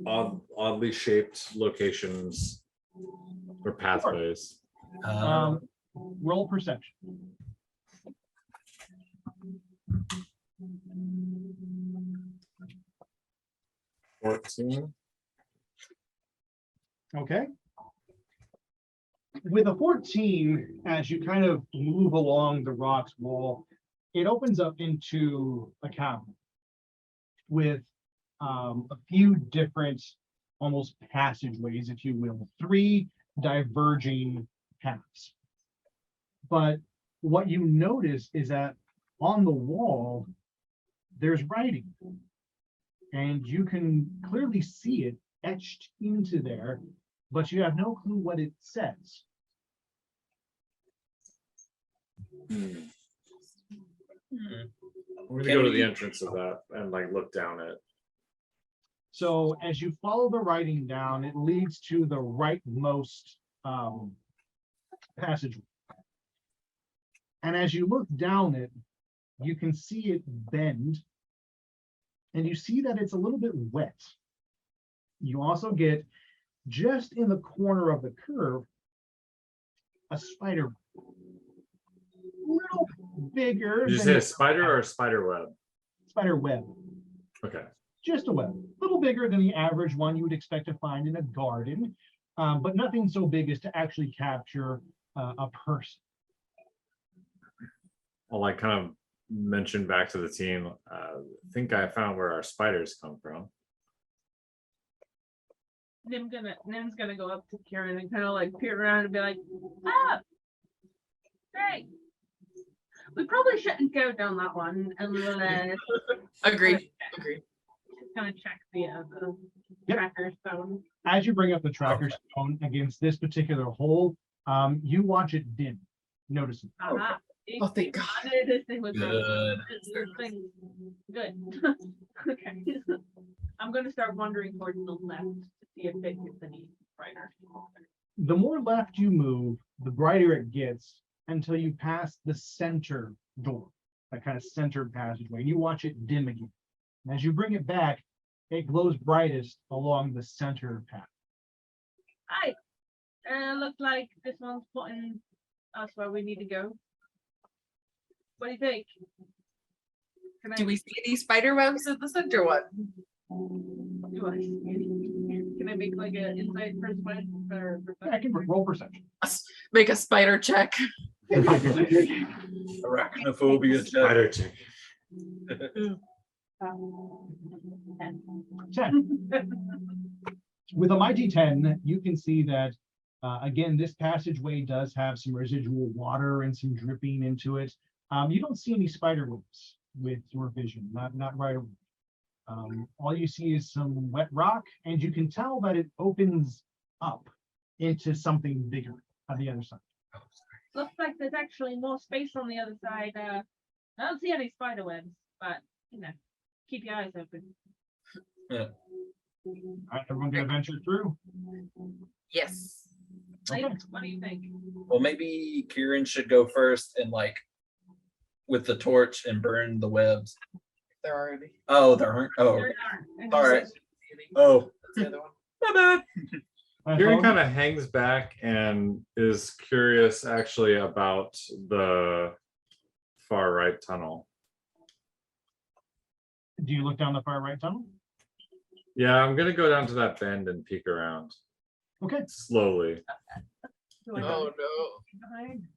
oddly shaped locations or pathways. Roll perception. Okay. With a 14, as you kind of move along the rock's wall, it opens up into a cavern with a few different, almost passageways, if you will, 3 diverging paths. But what you notice is that on the wall, there's writing. And you can clearly see it etched into there, but you have no clue what it says. I'm gonna Can go to we- the entrance of that and like look down it. So as you follow the writing down, it leads to the rightmost passageway. And as you look down it, you can see it bend, and you see that it's a little bit wet. You also get, just in the corner of the curve, a spider. Little bigger Did you than say your a spider or a spider web? spider web. Okay. Just a web, a little bigger than the average one you would expect to find in a garden, but nothing so big as to actually capture a person. I'll like kind of mention back to the team. I think I found where our spiders come from. Nim's gonna go up to Kirin and kind of like peer around and be like, ah, hey, we probably shouldn't go down that one unless Agree. kind of check the Yep. tracker stone. As you bring up the tracker stone against this particular hole, you watch it dim. Notice it. Aha. Oh, thank God. I knew this thing was Good. this thing. Good. Okay. I'm gonna start wandering towards the left to see if it gets any brighter. The more left you move, the brighter it gets until you pass the center door, that kind of center passageway. You watch it dim again. And as you bring it back, it glows brightest along the center path. Hi. Looks like this one's putting us where we need to go. What do you think? The more left you move, the brighter it gets until you pass the center door, that kind of center passageway. You watch it dim again. And as you bring it back, it glows brightest along the center path. Hi. Looks like this one's putting us where we need to go. Can I, Do we see any spider webs in the center one? do I see any? Can I make like an insight perception or I can roll perception. Make a spider check. Arachnophobia check. Spider chick. 10. With a mighty 10, you can see that, again, this passageway does have some residual water and some dripping into it. You don't see any spider webs with your vision, not right away. All you see is some wet rock, and you can tell that it opens up into something bigger on the other side. Looks like there's actually more space on the other side. I don't see any spider webs, but keep your eyes open. All right, everyone gonna venture through? Yes. Like, Okay. what do you think? Well, maybe Kirin should go first and like with the torch and burn the webs. There are any. Oh, there aren't. Oh, There aren't. all right. Oh, That's the other one. my bad. Kirin kind of hangs back and is curious actually about the far right tunnel. Do you look down the far right tunnel? Yeah, I'm gonna go down to that bend and peek around Okay. slowly. Do I Oh go no. behind?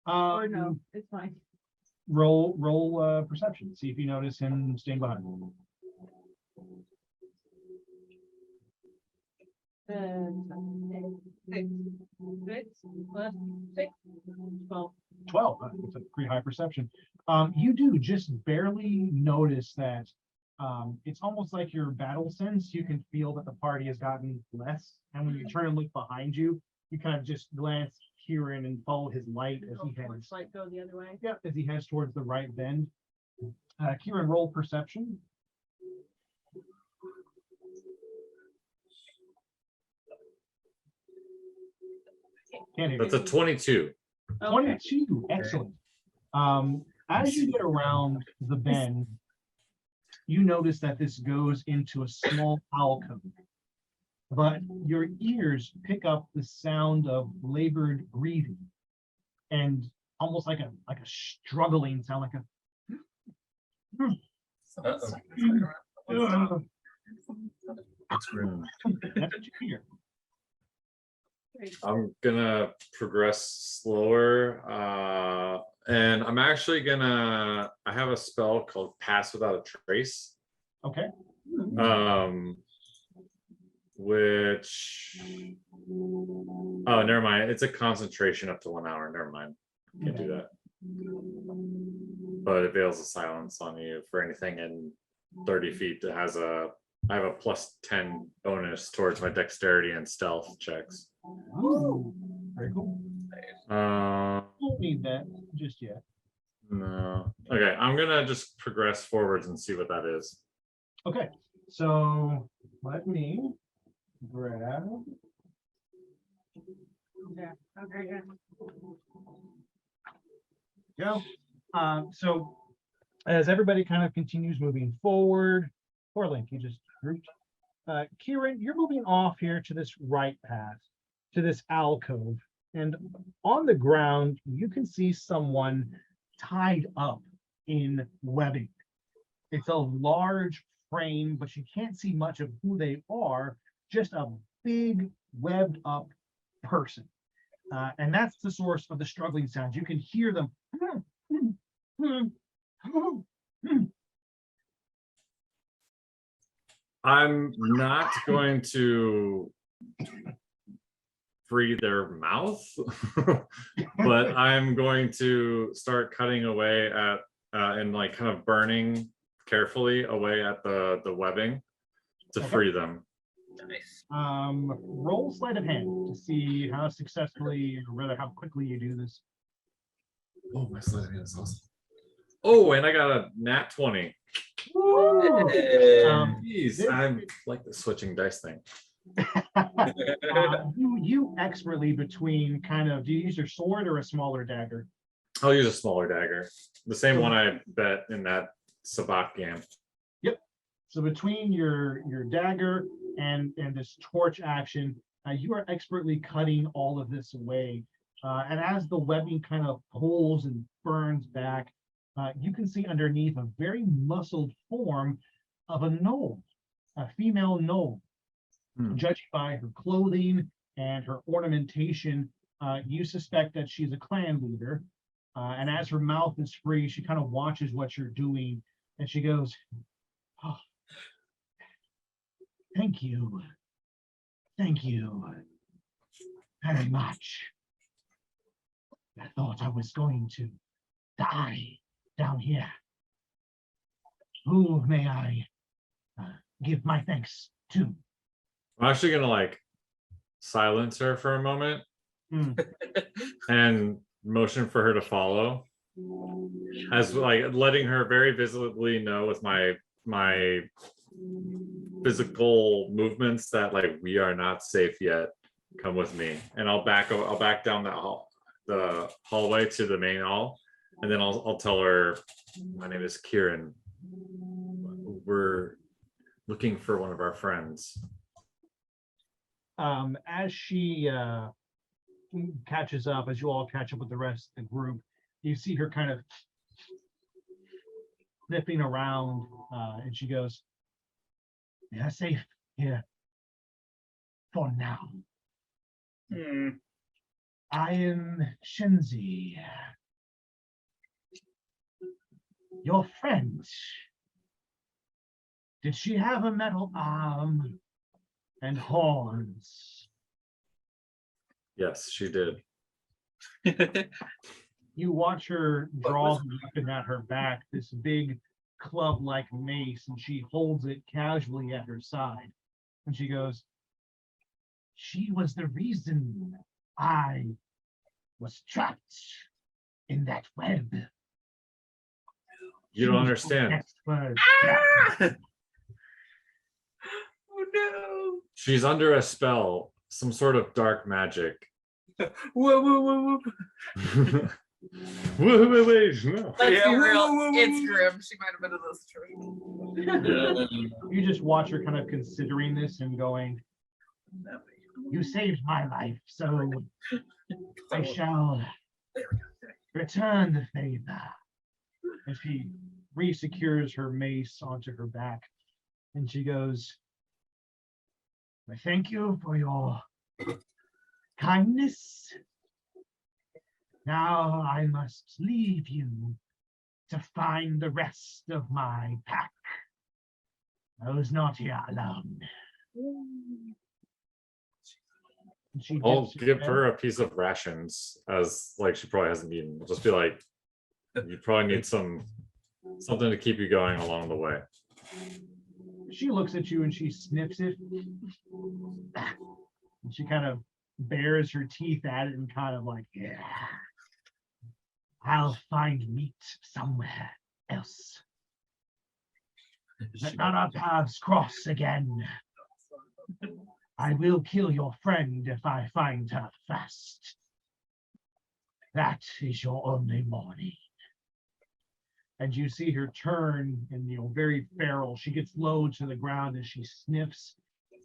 Or Um, no, it's fine. roll perception. See if you notice him staying behind. Six. Six plus 6. 12. 12. It's a pretty high perception. You do just barely notice that it's almost like your battle sense. You can feel that the party has gotten less. And when you turn and look behind you, you kind of just glance Kirin and follow his light as he heads. Like go the other way. Yeah, as he heads towards the right bend. Kirin, roll perception. Can't hear That's you. a 22. Okay. 22, excellent. As you get around the bend, you notice that this goes into a small alcove, but your ears pick up the sound of labored breathing and almost like a struggling sound, like a Uh-oh. That's great. that's what you hear. Great. I'm gonna progress slower, and I'm actually gonna. I have a spell called Pass Without a Trace, Okay. which. Oh, never mind. It's a concentration up to 1 hour. Never mind. Can't do that. But it veils a silence on you for anything in 30 feet. It has a. I have a +10 bonus towards my dexterity and stealth checks. Ooh, very cool. Don't need that just yet. No. Okay, I'm gonna just progress forwards and see what that is. Okay, so let me grab. Yeah. Okay. Yeah. Go. So as everybody kind of continues moving forward, poor Link, you just grouped. Kirin, you're moving off here to this right path, to this alcove, and on the ground you can see someone tied up in webbing. It's a large frame, but you can't see much of who they are, just a big webbed up person. And that's the source of the struggling sounds. You can hear them. I'm not going to free their mouth, but I'm going to start cutting away at and like kind of burning carefully away at the webbing to free them. Nice. Roll sleight of hand to see how successfully, or rather how quickly you do this. Oh, my sleight of hand is awesome. Oh, and I got a nat 20. Hey. Jeez, I'm like the switching dice thing. You expertly between kind of, do you use your sword or a smaller dagger? I'll use a smaller dagger. The same one I bet in that Sabak game. So between your dagger and this torch action, you are expertly cutting all of this away. And as the webbing kind of pulls and burns back, you can see underneath a very muscled form of a gnome, a female gnome. Judging by her clothing and her ornamentation, you suspect that she's a clan leader. And as her mouth is free, she kind of watches what you're doing, and she goes, "Oh, thank you. Thank you very much. I thought I was going to die down here. Who may I give my thanks to?" I'm actually gonna like silence her for a moment Hmm. and motion for her to follow, as like letting her very visibly know with my physical movements that like we are not safe yet. Come with me, and I'll back down the hallway to the main hall, and then I'll tell her my name is Kirin. We're looking for one of our friends. As she catches up, as you all catch up with the rest of the group, you see her kind of sniffing around, and she goes, "We are safe here for now. I am Shenzi, your friend. Did she have a metal arm and horns?" Yes, she did. You watch her draw the weapon at her back, this big club-like mace, and she holds it casually at her side. And she goes, "She was the reason I was trapped in that web." You don't understand. Expert. Oh no. She's under a spell, some sort of dark magic. Whoa, whoa, whoa, whoa. Wait, no. Let's Yeah, be real. whoa, whoa, whoa, It's whoa. grim. She might have been in this tree. You just watch her kind of considering this and going, "You saved my life, so I shall return the favor." And she re-secures her mace onto her back, and she goes, "I thank you for your kindness. Now I must leave you to find the rest of my pack. I was not here alone." And she I'll dips give head. her a piece of rations, as like she probably hasn't eaten. I'll just be like, you probably need something to keep you going along the way. She looks at you and she sniffs it. And she kind of bares her teeth at it and kind of like, "Yeah, I'll find meat somewhere else. Let not our paths cross again. I will kill your friend if I find her fast. That is your only warning." And you see her turn and, very feral. She gets low to the ground as she sniffs,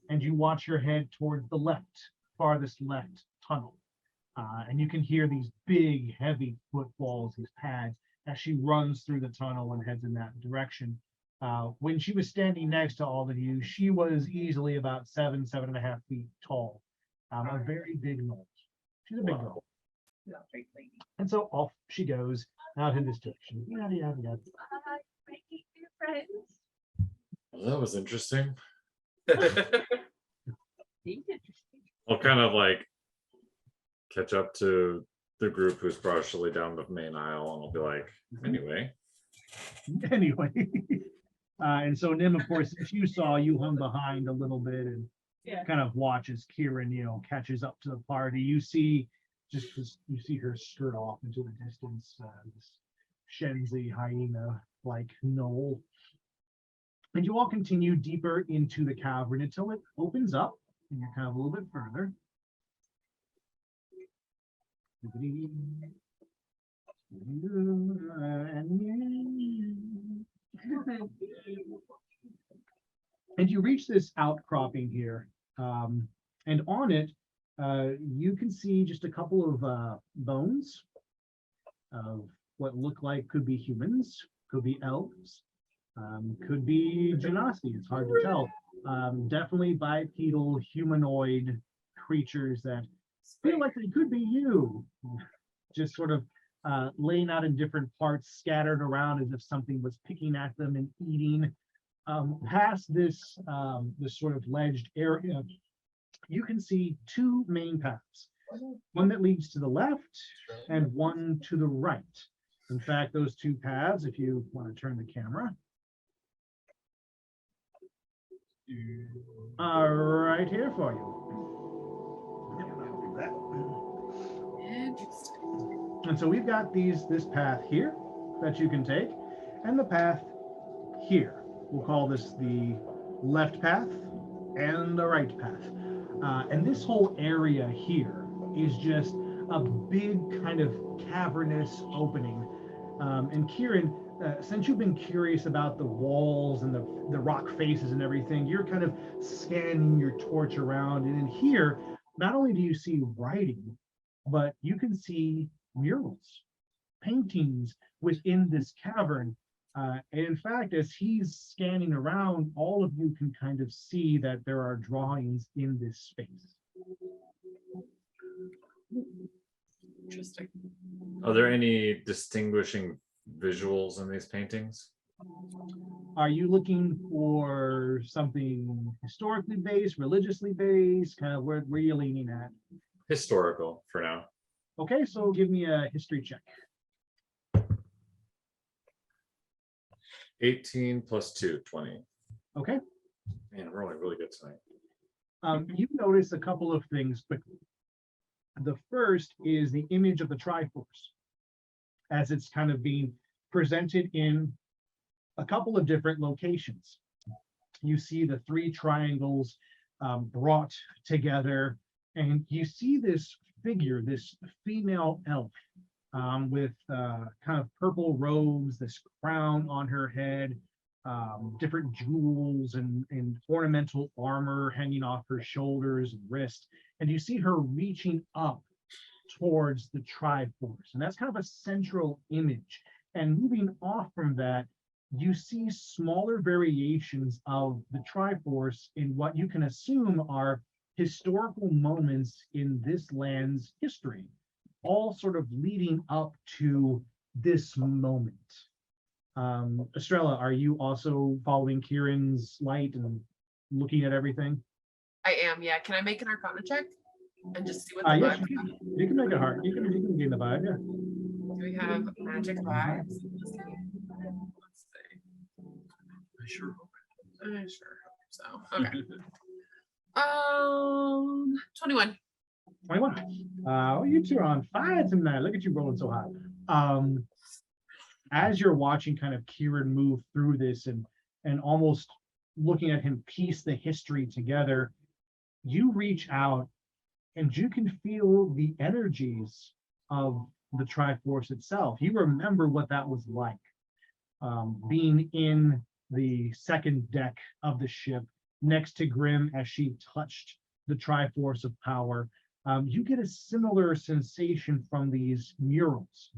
and you watch her head towards the left, farthest left tunnel. And you can hear these big, heavy footfalls, these pads, as she runs through the tunnel and heads in that direction. When she was standing next to all of you, she was easily about 7.5 feet tall. A very big gnome. She's a big girl. And so off she goes out in this direction. Yada, yada, yada. Making new friends. Well, that was interesting. Seems interesting. I'll kind of like catch up to the group who's partially down the main aisle, and I'll be like, anyway. Anyway. And so Nim, of course, as you saw, you hung behind a little bit and Yeah. kind of watches Kirin, catches up to the party. You see her skirt off into the distance, this Shenzi hyena-like knoll. And you all continue deeper into the cavern until it opens up, and you're kind of a little bit further. And you reach this outcropping here, and on it, you can see just a couple of bones of what look like could be humans, could be elves, could be genasi. It's hard to tell. Definitely bipedal humanoid creatures that feel like they could be you, just sort of laying out in different parts, scattered around as if something was picking at them and eating. Past this this sort of ledged area, you can see two main paths. One that leads to the left and one to the right. In fact, those two paths, if you want to turn the camera, are right here for you. Interesting. And so we've got this path here that you can take, and the path here. We'll call this the left path and the right path. And this whole area here is just a big kind of cavernous opening. And Kirin, since you've been curious about the walls and the rock faces and everything, you're kind of scanning your torch around. And in here, not only do you see writing, but you can see murals, paintings within this cavern. And in fact, as he's scanning around, all of you can kind of see that there are drawings in this space. Interesting. Are there any distinguishing visuals in these paintings? Are you looking for something historically based, religiously based, kind of where are you leaning at? Historical for now. Okay, so give me a history check. 18 plus 2, 20. Okay. Man, we're rolling really good tonight. You notice a couple of things quickly. The first is the image of the Triforce as it's kind of being presented in a couple of different locations. You see the three triangles brought together, and you see this figure, this female elf with kind of purple robes, this crown on her head, different jewels and ornamental armor hanging off her shoulders and wrist. And you see her reaching up towards the Triforce. And that's kind of a central image. And moving off from that, you see smaller variations of the Triforce in what you can assume are historical moments in this land's history, all sort of leading up to this moment. Astrella, are you also following Kirin's light and looking at everything? I am, yeah. Can I make an Arcana check and just see what the Yes, vibes you are? you can make it hard. You can gain the vibe, yeah. Do we have magic vibes? Let's see. I sure hope. I sure hope so. Okay. 21. 21. You two are on fire tonight. Look at you rolling so high. As you're watching kind of Kirin move through this and almost looking at him piece the history together, you reach out and you can feel the energies of the Triforce itself. You remember what that was like, being in the second deck of the ship next to Grim as she touched the Triforce of power. You get a similar sensation from these murals.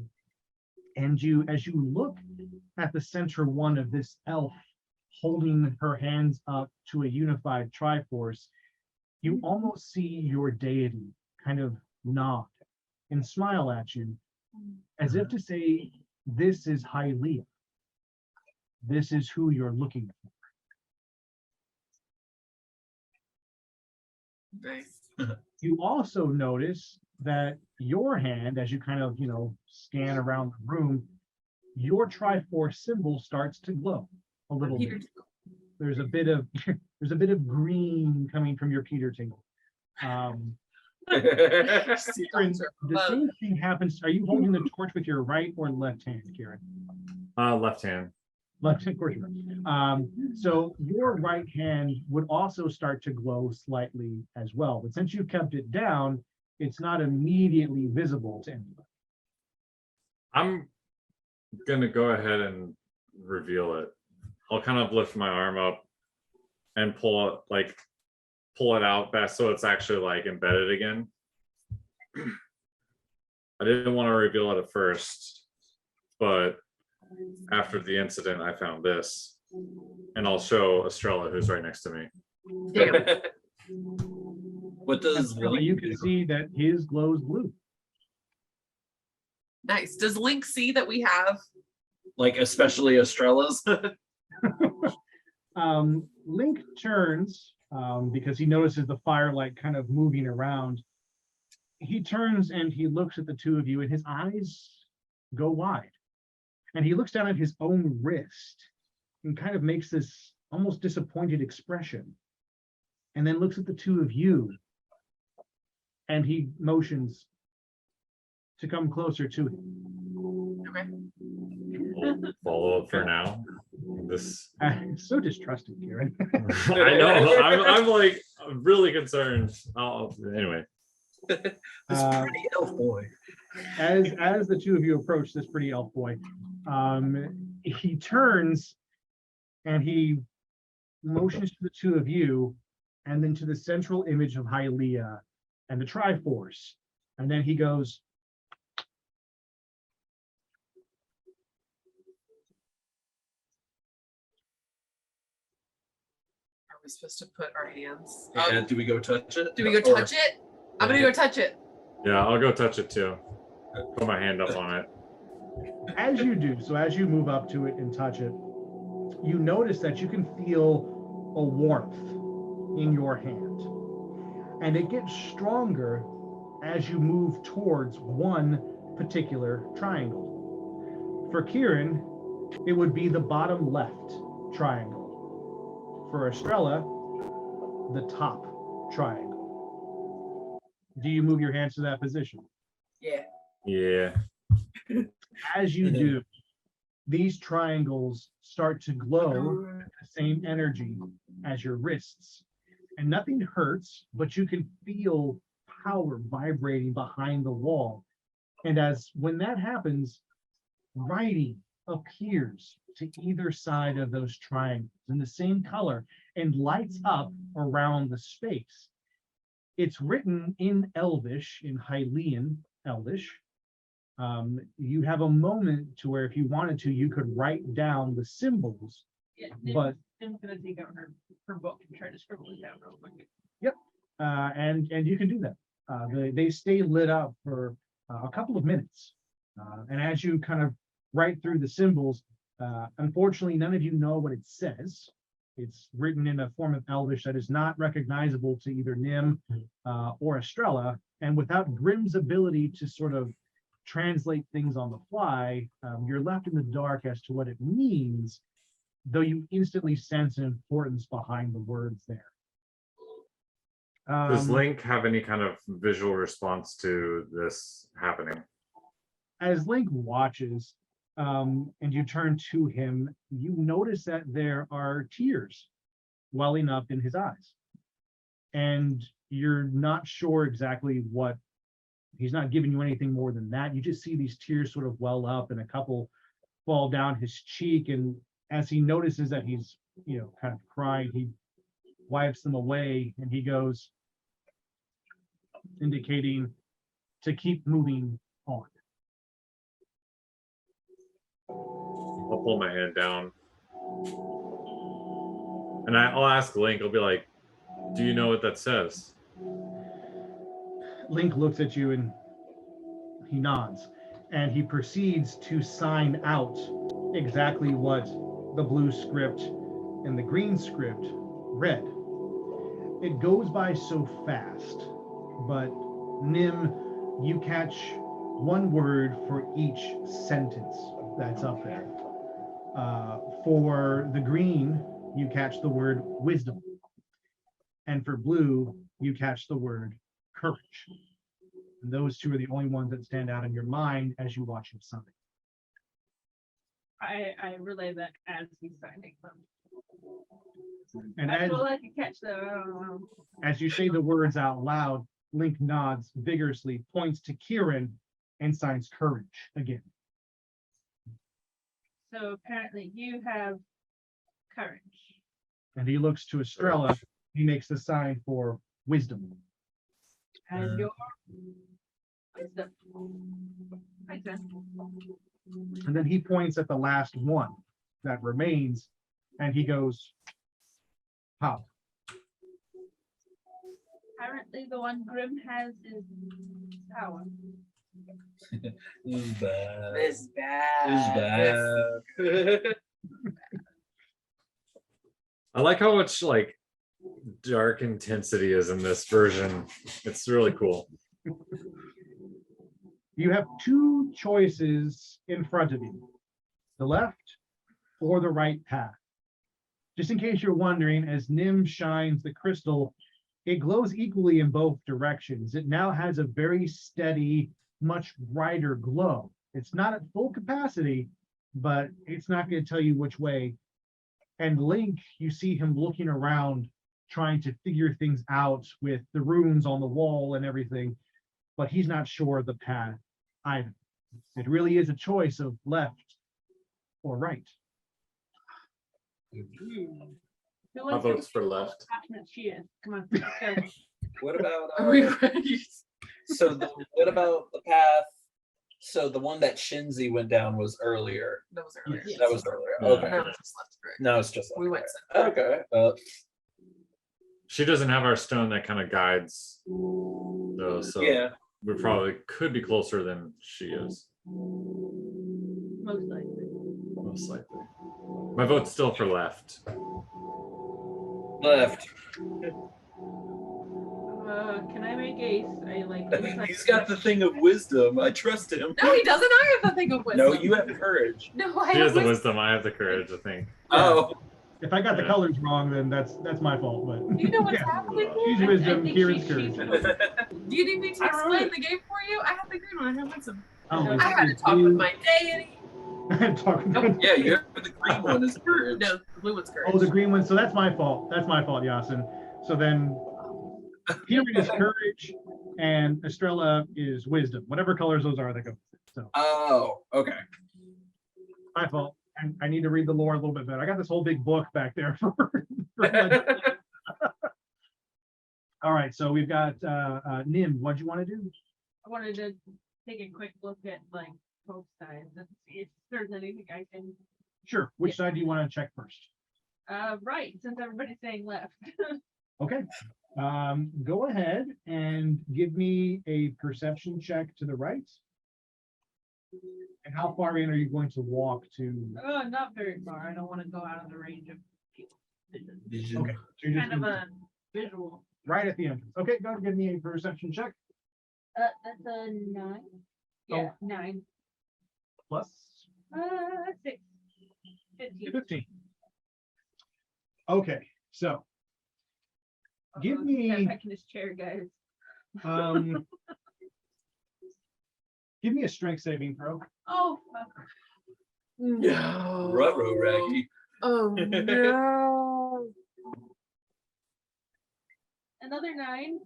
And as you look at the center one of this elf holding her hands up to a unified Triforce, you almost see your deity kind of nod and smile at you as if to say, this is Hylia. This is who you're looking for. Nice. You also notice that your hand, as you kind of, scan around the room, your Triforce symbol starts to glow a little Peter bit. There's a bit of green coming from your Peter tingle. Kirin, the same thing happens. Are you holding the torch with your right or left hand, Kirin? Left hand. Left hand, of course. So your right hand would also start to glow slightly as well. But since you kept it down, it's not immediately visible to anybody. I'm gonna go ahead and reveal it. I'll kind of lift my arm up and pull it out back so it's actually like embedded again. I didn't want to reveal it at first, but after the incident, I found this, and I'll show Astrella, who's right next to me. Damn. What does Well, you can see that his glows blue. Nice. Does Link see that we have? like especially Astrella's? Link turns because he notices the firelight kind of moving around. He turns and he looks at the two of you, and his eyes go wide. And he looks down at his own wrist and kind of makes this almost disappointed expression. And then looks at the two of you, and he motions to come closer to him. Okay. We'll follow up for now. This So distrusting, Kirin. I know. I'm like really concerned. Anyway. This pretty elf boy. As the two of you approach this pretty elf boy, he turns and he motions to the two of you, and then to the central image of Hylia and the Triforce, and then he goes. Are we supposed to put our hands? And do we go touch it? Do we go touch it? I'm gonna go touch it. Yeah, I'll go touch it too. Put my hand up on it. As you do, so as you move up to it and touch it, you notice that you can feel a warmth in your hand. And it gets stronger as you move towards one particular triangle. For Kirin, it would be the bottom left triangle. For Astrella, the top triangle. Do you move your hands to that position? Yeah. Yeah. As you do, these triangles start to glow with the same energy as your wrists. And nothing hurts, but you can feel power vibrating behind the wall. And when that happens, writing appears to either side of those triangles in the same color and lights up around the space. It's written in Elvish, in Hylian Elvish. You have a moment to where if you wanted to, you could write down the symbols, Yeah, but I'm gonna take out her book and try to scribble it down real quick. and you can do that. They stay lit up for a couple of minutes, and as you kind of write through the symbols, unfortunately, none of you know what it says. It's written in a form of Elvish that is not recognizable to either Nim or Astrella, and without Grimm's ability to sort of translate things on the fly, you're left in the dark as to what it means, though you instantly sense an importance behind the words there. Does Link have any kind of visual response to this happening? As Link watches, and you turn to him, you notice that there are tears welling up in his eyes. And you're not sure exactly what, he's not giving you anything more than that. You just see these tears sort of well up and a couple fall down his cheek. And as he notices that he's, kind of crying, he wipes them away and he goes, indicating to keep moving on. I'll pull my hand down. And I'll ask Link, I'll be like, do you know what that says? Link looks at you and he nods, and he proceeds to sign out exactly what the blue script and the green script read. It goes by so fast, but Nim, you catch one word for each sentence that's up there. For the green, you catch the word wisdom. And for blue, you catch the word courage. And those two are the only ones that stand out in your mind as you watch him sign. I relay that as he's signing them. And That's all I can catch though. I don't know. as you say the words out loud, Link nods vigorously, points to Kirin, and signs courage again. So apparently you have courage. And he looks to Astrella. He makes the sign for wisdom. And your Makes sense. And then he points at the last one that remains, and he goes, how? Apparently the one Grim has is power. This is bad. This is bad. This is bad. I like how much like dark intensity is in this version. It's really cool. You have two choices in front of you, the left or the right path. Just in case you're wondering, as Nim shines the crystal, it glows equally in both directions. It now has a very steady, much brighter glow. It's not at full capacity, but it's not going to tell you which way. And Link, you see him looking around, trying to figure things out with the runes on the wall and everything, but he's not sure of the path either. It really is a choice of left or right. Who My wants to vote's for left. passionate she is? Come on, let's go. What about Are we ready? what about the path? So the one that Shinzi went down was earlier. That was earlier. Yes. That was earlier. Yeah. Okay. Now it's just left and right. No, it's just We went okay. She doesn't have our stone that kind of guides, though, so Yeah. we probably could be closer than she is, Most likely. most likely. My vote's still for left. Left. Can I make a He's got the thing of wisdom. I trust him. No, he doesn't. I have the thing of wisdom. No, you have courage. No, I She have has the wisdom. wisdom. I have the courage, I think. Oh, If I got the colors wrong, then that's my fault. But You know what's yeah. happening She's here? wisdom, think Kirin's she's- courage. Do you need me to I wrote explain it. the game for you? I have the green one. I have wisdom. Oh, I had to talk with my deity. Talk about- yeah, you have the green one is courage. No, the blue one's courage. Oh, the green one. So that's my fault. That's my fault, Yassin. So then Kirin is courage and Astrella is wisdom. Whatever colors those are, they go. So Oh, okay. my fault. And I need to read the lore a little bit better. I got this whole big book back there for all right. So we've got Nim. What do you want to do? I wanted to take a quick look at like both sides and see if there's anything I can. Sure. Which side do you want to check first? Right, since everybody's saying left. Okay. Go ahead and give me a perception check to the right. And how far in are you going to walk to? Not very far. I don't want to go out of the range of vision. Okay. So you're just Kind of gonna- a visual. right at the entrance. Okay, go ahead and give me a perception check. That's a 9. Yeah, 9. Plus 6. 15. 15. Okay, so give Uh-oh, me- step back in his chair, guys. give me a strength saving throw. Oh, fuck. No. Ruh-roh, Raggy. Oh no. Another 9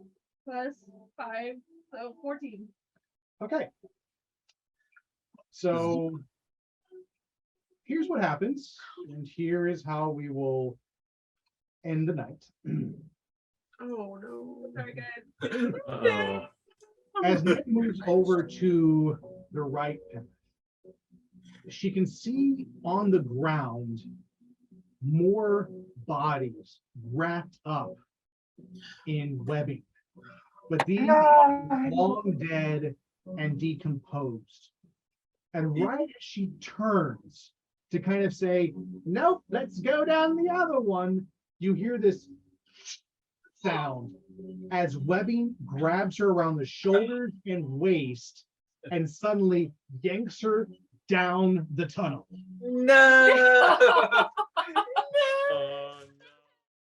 plus 5, so 14. Okay. So here's what happens, and here is how we will end the night. Oh no. Sorry, guys. Uh-oh. As Nick moves over to the right path, she can see on the ground more bodies wrapped up in webbing. But these are long dead and decomposed. And right as she turns to kind of say, nope, let's go down the other one, you hear this sound as webbing grabs her around the shoulders and waist and suddenly yanks her down the tunnel. No.